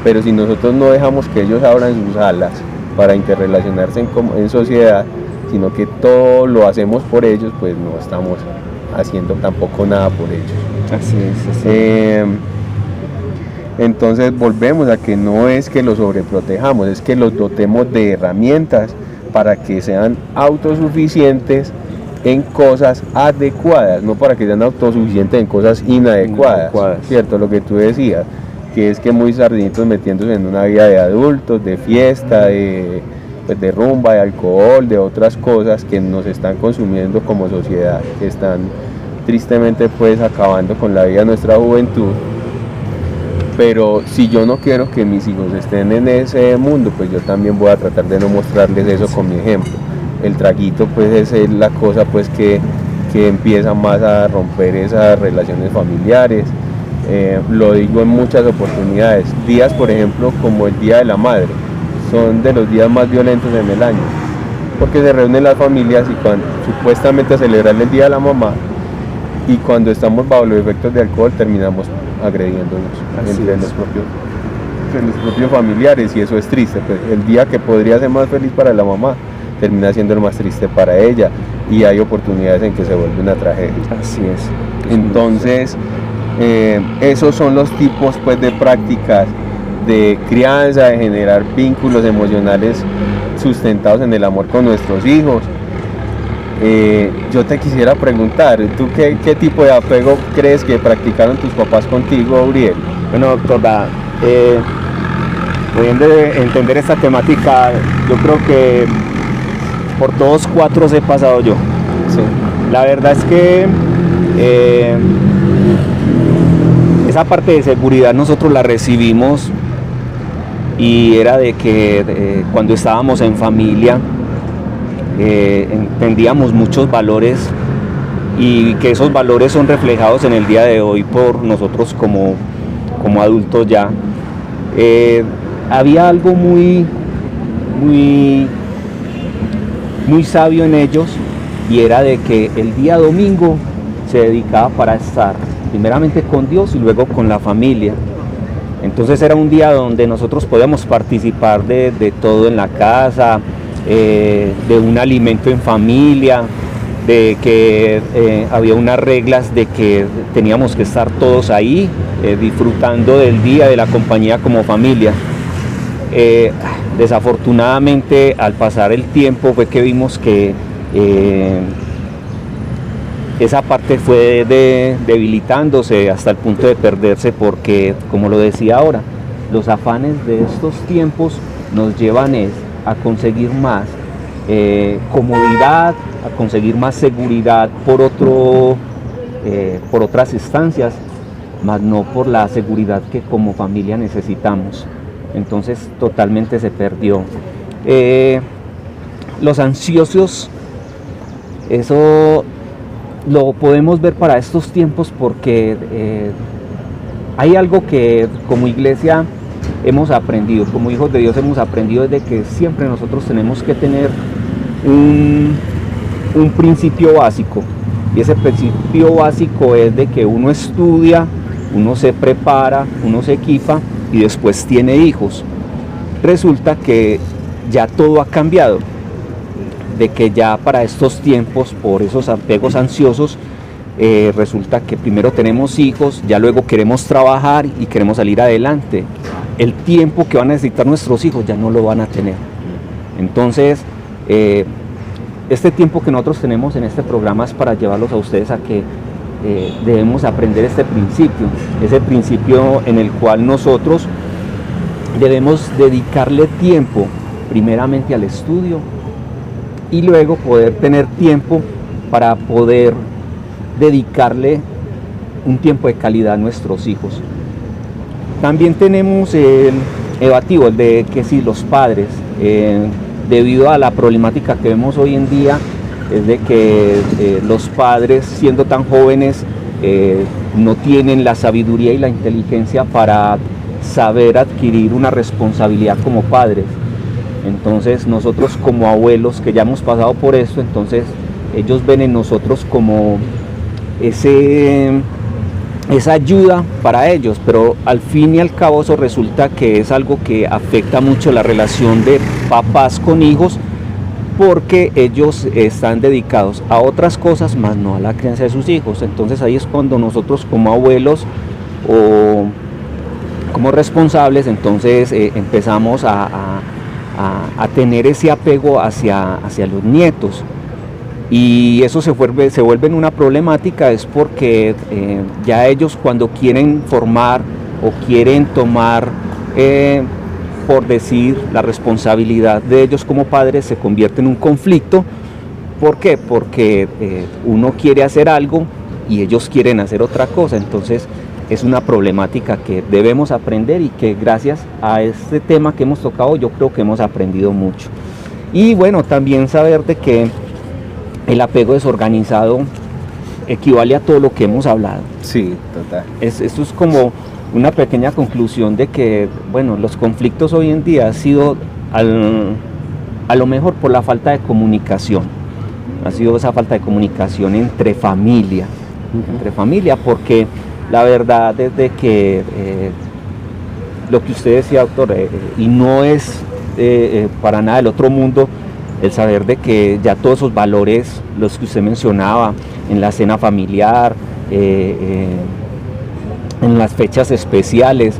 Speaker 3: pero si nosotros no dejamos que ellos abran sus alas para interrelacionarse en sociedad, sino que todo lo hacemos por ellos, pues no estamos haciendo tampoco nada por ellos.
Speaker 2: Así es.
Speaker 3: Entonces volvemos a que no es que los sobreprotejamos, es que los dotemos de herramientas para que sean autosuficientes en cosas adecuadas, no para que sean autosuficientes en cosas inadecuadas. ¿Cierto? Lo que tú decías, que es que muy sardinitos metiéndose en una vida de adultos, de fiesta, de rumba, de alcohol, de otras cosas que nos están consumiendo como sociedad, que están tristemente pues acabando con la vida de nuestra juventud. Pero si yo no quiero que mis hijos estén en ese mundo, pues yo también voy a tratar de no mostrarles eso con mi ejemplo. El traguito pues es la cosa pues que empieza más a romper esas relaciones familiares. Lo digo en muchas oportunidades. Días, por ejemplo, como el Día de la Madre, son de los días más violentos en el año, porque se reúnen las familias y cuando supuestamente a celebrar el Día de la Mamá, y cuando estamos bajo los efectos de alcohol terminamos agrediéndonos entre los propios familiares, y eso es triste. Pues el día que podría ser más feliz para la mamá termina siendo el más triste para ella, y hay oportunidades en que se vuelve una tragedia.
Speaker 2: Así es.
Speaker 3: Entonces esos son los tipos pues de prácticas de crianza, de generar vínculos emocionales sustentados en el amor con nuestros hijos. Yo te quisiera preguntar, ¿tú qué tipo de apego crees que practicaron tus papás contigo, Uriel?
Speaker 2: Bueno, doctora, pudiendo entender esta temática, yo creo que por todos 4 he pasado yo.
Speaker 3: Sí.
Speaker 2: La verdad es que esa parte de seguridad nosotros la recibimos, y era de que cuando estábamos en familia entendíamos muchos valores, y que esos valores son reflejados en el día de hoy por nosotros como adultos ya. había algo muy sabio en ellos, y era de que el día domingo se dedicaba para estar primeramente con Dios y luego con la familia. Entonces era un día donde nosotros podíamos participar de todo en la casa, de un alimento en familia, de que había unas reglas de que teníamos que estar todos ahí, disfrutando del día, de la compañía como familia. Desafortunadamente, al pasar el tiempo fue que vimos que esa parte fue debilitándose hasta el punto de perderse, porque, como lo decía ahora, los afanes de estos tiempos nos llevan a conseguir más comodidad, a conseguir más seguridad por otras instancias, más no por la seguridad que como familia necesitamos. Entonces totalmente se perdió. Los ansiosos, eso lo podemos ver para estos tiempos, porque hay algo que como iglesia hemos aprendido, como hijos de Dios hemos aprendido, de que siempre nosotros tenemos que tener un principio básico, y ese principio básico es de que uno estudia, uno se prepara, uno se equipa y después tiene hijos. Resulta que ya todo ha cambiado, de que ya para estos tiempos, por esos apegos ansiosos, resulta que primero tenemos hijos, ya luego queremos trabajar y queremos salir adelante. El tiempo que van a necesitar nuestros hijos ya no lo van a tener. Entonces, este tiempo que nosotros tenemos en este programa es para llevarlos a ustedes a que debemos aprender este principio, ese principio en el cual nosotros debemos dedicarle tiempo primeramente al estudio, y luego poder tener tiempo para poder dedicarle un tiempo de calidad a nuestros hijos. También tenemos el evativo, el de que si los padres, debido a la problemática que vemos hoy en día, es de que los padres, siendo tan jóvenes, no tienen la sabiduría y la inteligencia para saber adquirir una responsabilidad como padres. Entonces nosotros como abuelos que ya hemos pasado por esto, entonces ellos ven en nosotros como esa ayuda para ellos, pero al fin y al cabo eso resulta que es algo que afecta mucho la relación de papás con hijos, porque ellos están dedicados a otras cosas más no a la crianza de sus hijos. Entonces ahí es cuando nosotros como abuelos o como responsables, entonces empezamos a tener ese apego hacia los nietos, y eso se vuelve en una problemática, es porque ya ellos, cuando quieren formar o quieren tomar, por decir, la responsabilidad de ellos como padres, se convierte en un conflicto. ¿Por qué? Porque uno quiere hacer algo y ellos quieren hacer otra cosa. Entonces es una problemática que debemos aprender, y que gracias a este tema que hemos tocado yo creo que hemos aprendido mucho. Y bueno, también saber de que el apego desorganizado equivale a todo lo que hemos hablado.
Speaker 3: Sí, total.
Speaker 2: Esto es como una pequeña conclusión de que, bueno, los conflictos hoy en día han sido a lo mejor por la falta de comunicación. Ha sido esa falta de comunicación entre familia, porque la verdad es de que lo que usted decía, doctor, y no es para nada del otro mundo, el saber de que ya todos esos valores, los que usted mencionaba, en la cena familiar, en las fechas especiales,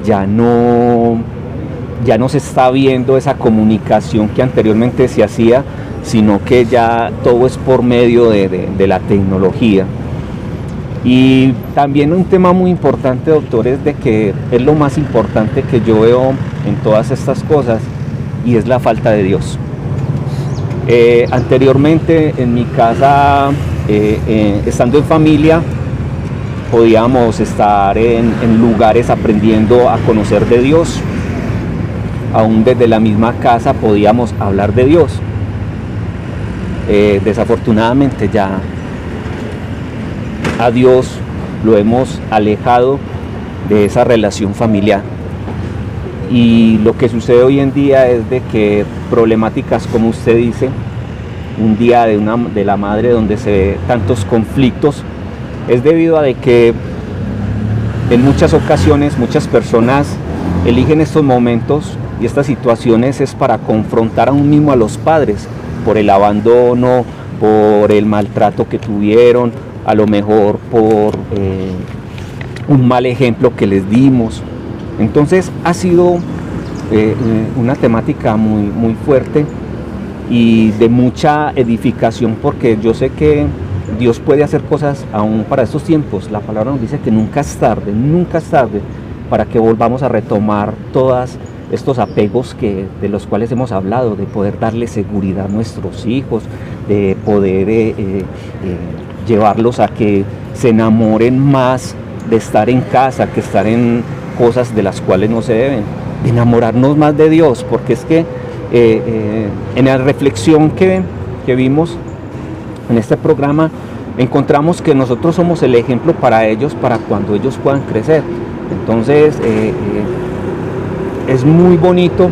Speaker 2: ya no se está viendo esa comunicación que anteriormente se hacía, sino que ya todo es por medio de la tecnología. Y también un tema muy importante, doctor, es de que es lo más importante que yo veo en todas estas cosas, y es la falta de Dios. Anteriormente en mi casa, estando en familia, podíamos estar en lugares aprendiendo a conocer de Dios. Aún desde la misma casa podíamos hablar de Dios. Desafortunadamente ya a Dios lo hemos alejado de esa relación familiar, Y lo que sucede hoy en día es de que problemáticas, como usted dice, un día de la madre donde se ve tantos conflictos, es debido a de que en muchas ocasiones muchas personas eligen estos momentos y estas situaciones es para confrontar aún mismo a los padres por el abandono, por el maltrato que tuvieron, a lo mejor por un mal ejemplo que les dimos. Entonces ha sido una temática muy fuerte y de mucha edificación, porque yo sé que Dios puede hacer cosas aún para estos tiempos. La palabra nos dice que nunca es tarde para que volvamos a retomar todos estos apegos de los cuales hemos hablado, de poder darle seguridad a nuestros hijos, de poder llevarlos a que se enamoren más de estar en casa que estar en cosas de las cuales no se deben, de enamorarnos más de Dios, porque es que en la reflexión que vimos en este programa encontramos que nosotros somos el ejemplo para ellos, para cuando ellos puedan crecer. Entonces es muy bonito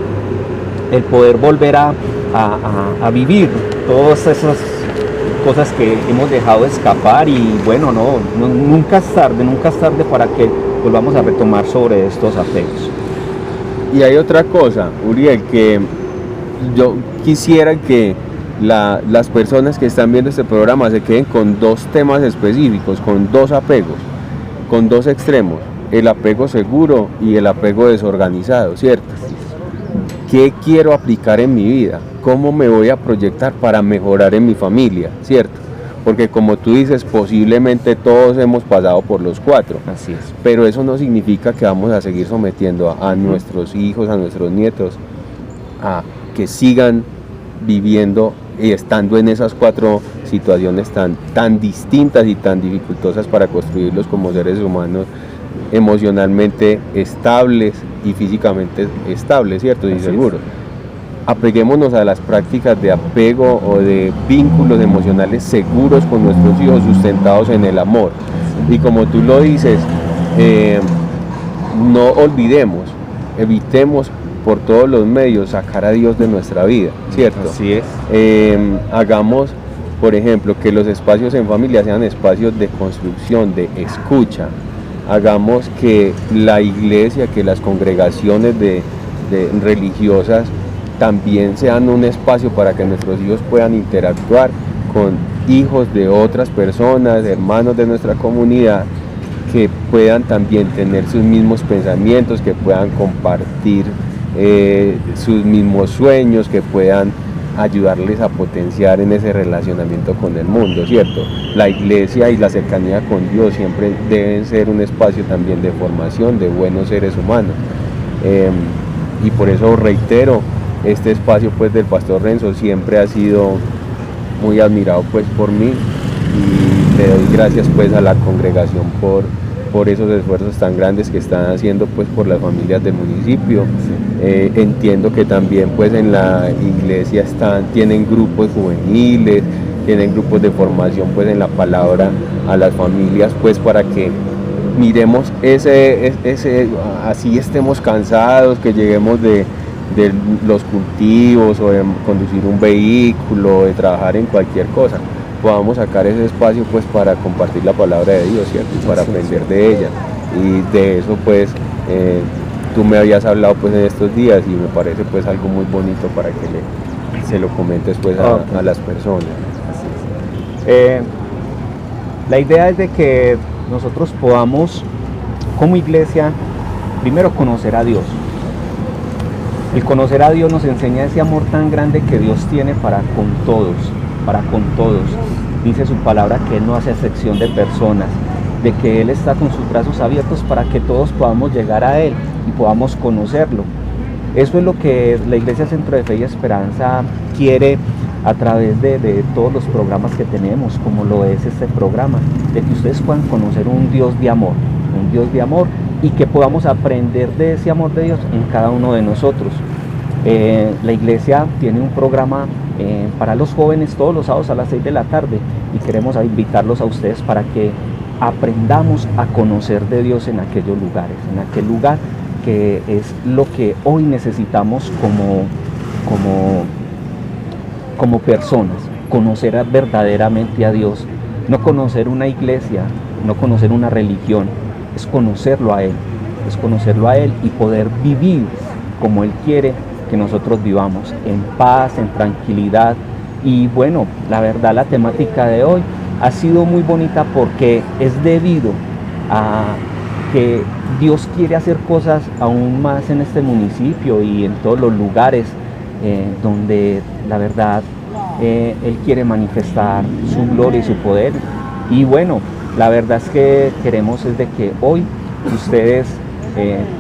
Speaker 2: el poder volver a vivir todas esas cosas que hemos dejado escapar, y bueno, nunca es tarde para que volvamos a retomar sobre estos apegos.
Speaker 3: Y hay otra cosa, Uriel, que yo quisiera que las personas que están viendo este programa se queden con dos temas específicos, con dos apegos, con dos extremos: el apego seguro y el apego desorganizado, ¿cierto? ¿Qué quiero aplicar en mi vida? ¿Cómo me voy a proyectar para mejorar en mi familia, ¿cierto? Porque como tú dices, posiblemente todos hemos pasado por los cuatro.
Speaker 2: Así es.
Speaker 3: Pero eso no significa que vamos a seguir sometiendo a nuestros hijos, a nuestros nietos, a que sigan viviendo y estando en esas cuatro situaciones tan distintas y tan dificultosas para construirlos como seres humanos emocionalmente estables y físicamente estables, ¿cierto? Y seguros. Apeguémonos a las prácticas de apego o de vínculos emocionales seguros con nuestros hijos, sustentados en el amor. Y como tú lo dices, no olvidemos, evitemos por todos los medios sacar a Dios de nuestra vida, ¿cierto?
Speaker 2: Así es.
Speaker 3: Hagamos, por ejemplo, que los espacios en familia sean espacios de construcción, de escucha. Hagamos que la iglesia, que las congregaciones religiosas también sean un espacio para que nuestros hijos puedan interactuar con hijos de otras personas, hermanos de nuestra comunidad, que puedan también tener sus mismos pensamientos, que puedan compartir sus mismos sueños, que puedan ayudarles a potenciar en ese relacionamiento con el mundo, ¿cierto? La iglesia y la cercanía con Dios siempre deben ser un espacio también de formación de buenos seres humanos. Y por eso reitero, este espacio pues del Pastor Renzo siempre ha sido muy admirado pues por mí, y le doy gracias pues a la congregación por esos esfuerzos tan grandes que están haciendo pues por las familias del municipio. Entiendo que también pues en la iglesia tienen grupos juveniles, tienen grupos de formación pues en la palabra a las familias, pues para que miremos así estemos cansados, que lleguemos de los cultivos o de conducir un vehículo, de trabajar en cualquier cosa, podamos sacar ese espacio pues para compartir la palabra de Dios, ¿cierto? Y para aprender de ella. Y de eso pues tú me habías hablado pues en estos días, y me parece pues algo muy bonito para que se lo comentes pues a las personas.
Speaker 2: La idea es de que nosotros podamos como iglesia primero conocer a Dios. El conocer a Dios nos enseña ese amor tan grande que Dios tiene para con todos. Dice su palabra que Él no hace excepción de personas, de que Él está con sus brazos abiertos para que todos podamos llegar a Él y podamos conocerlo. Eso es lo que la Iglesia Centro de Fe y Esperanza quiere a través de todos los programas que tenemos, como lo es este programa, de que ustedes puedan conocer un Dios de amor, y que podamos aprender de ese amor de Dios en cada uno de nosotros. La iglesia tiene un programa para los jóvenes todos los sábados a las 6 de la tarde, y queremos invitarlos a ustedes para que aprendamos a conocer de Dios en aquellos lugares, en aquel lugar que es lo que hoy necesitamos como personas, conocer verdaderamente a Dios, no conocer una iglesia, no conocer una religión, es conocerlo a Él y poder vivir como Él quiere que nosotros vivamos, en paz, en tranquilidad. Y bueno, la verdad, la temática de hoy ha sido muy bonita porque es debido a que Dios quiere hacer cosas aún más en este municipio y en todos los lugares donde la verdad Él quiere manifestar su gloria y su poder. Y bueno, la verdad es que queremos es de que hoy ustedes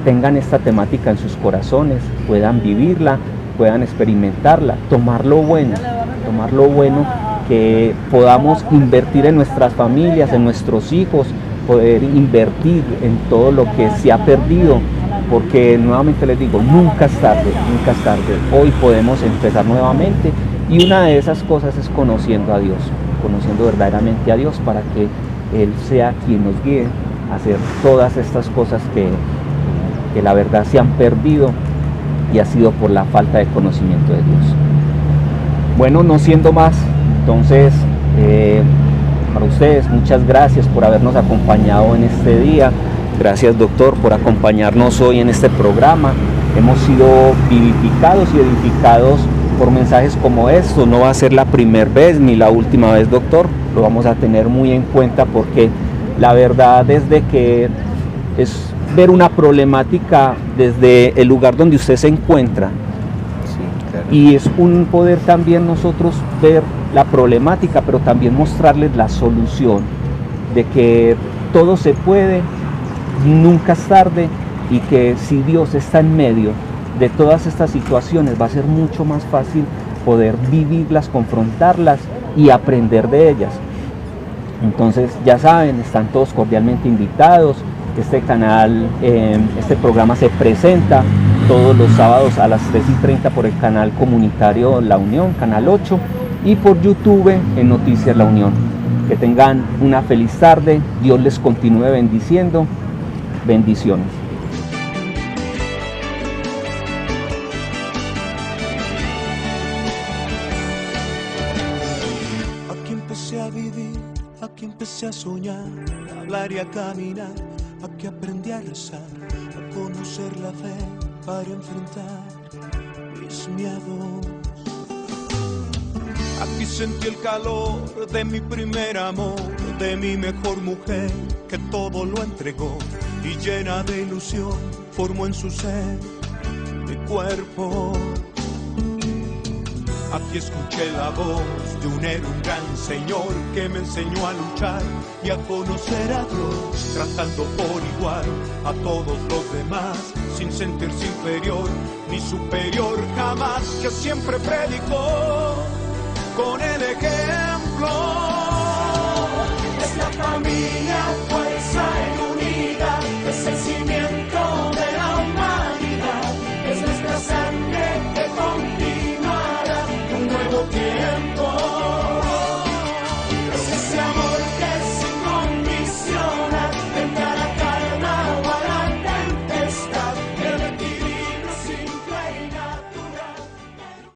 Speaker 2: tengan esta temática en sus corazones, puedan vivirla, puedan experimentarla, tomar lo bueno, que podamos invertir en nuestras familias, en nuestros hijos, poder invertir en todo lo que se ha perdido, porque nuevamente les digo, nunca es tarde, hoy podemos empezar nuevamente, y una de esas cosas es conociendo a Dios, conociendo verdaderamente a Dios para que Él sea quien nos guíe a hacer todas estas cosas que la verdad se han perdido y ha sido por la falta de conocimiento de Dios. Bueno, no siendo más, entonces para ustedes muchas gracias por habernos acompañado en este día. Gracias, doctor, por acompañarnos hoy en este programa. Hemos sido vivificados y edificados por mensajes como estos. No va a ser la primera vez ni la última vez, doctor. Lo vamos a tener muy en cuenta porque la verdad es de que es ver una problemática desde el lugar donde usted se encuentra.
Speaker 3: Sí, claro.
Speaker 2: Y es un poder también nosotros ver la problemática, pero también mostrarles la solución de que todo se puede, nunca es tarde, y que si Dios está en medio de todas estas situaciones va a ser mucho más fácil poder vivirlas, confrontarlas y aprender de ellas. Entonces ya saben, están todos cordialmente invitados. Este canal, este programa se presenta todos los sábados a las 3:30 por el canal comunitario La Unión, canal 8, y por YouTube en Noticias La Unión. Que tengan una feliz tarde, Dios les continúe bendiciendo, bendiciones.
Speaker 1: Aquí empecé a vivir, aquí empecé a soñar, a hablar y a caminar. Aquí aprendí a rezar, a conocer la fe para enfrentar mis miedos. Aquí sentí el calor de mi primer amor, de mi mejor mujer que todo lo entregó y llena de ilusión formó en su ser mi cuerpo. Aquí escuché la voz de un héroe, un gran señor que me enseñó a luchar y a conocer a Dios, tratando por igual a todos los demás, sin sentirse inferior ni superior jamás, que siempre predicó con el ejemplo.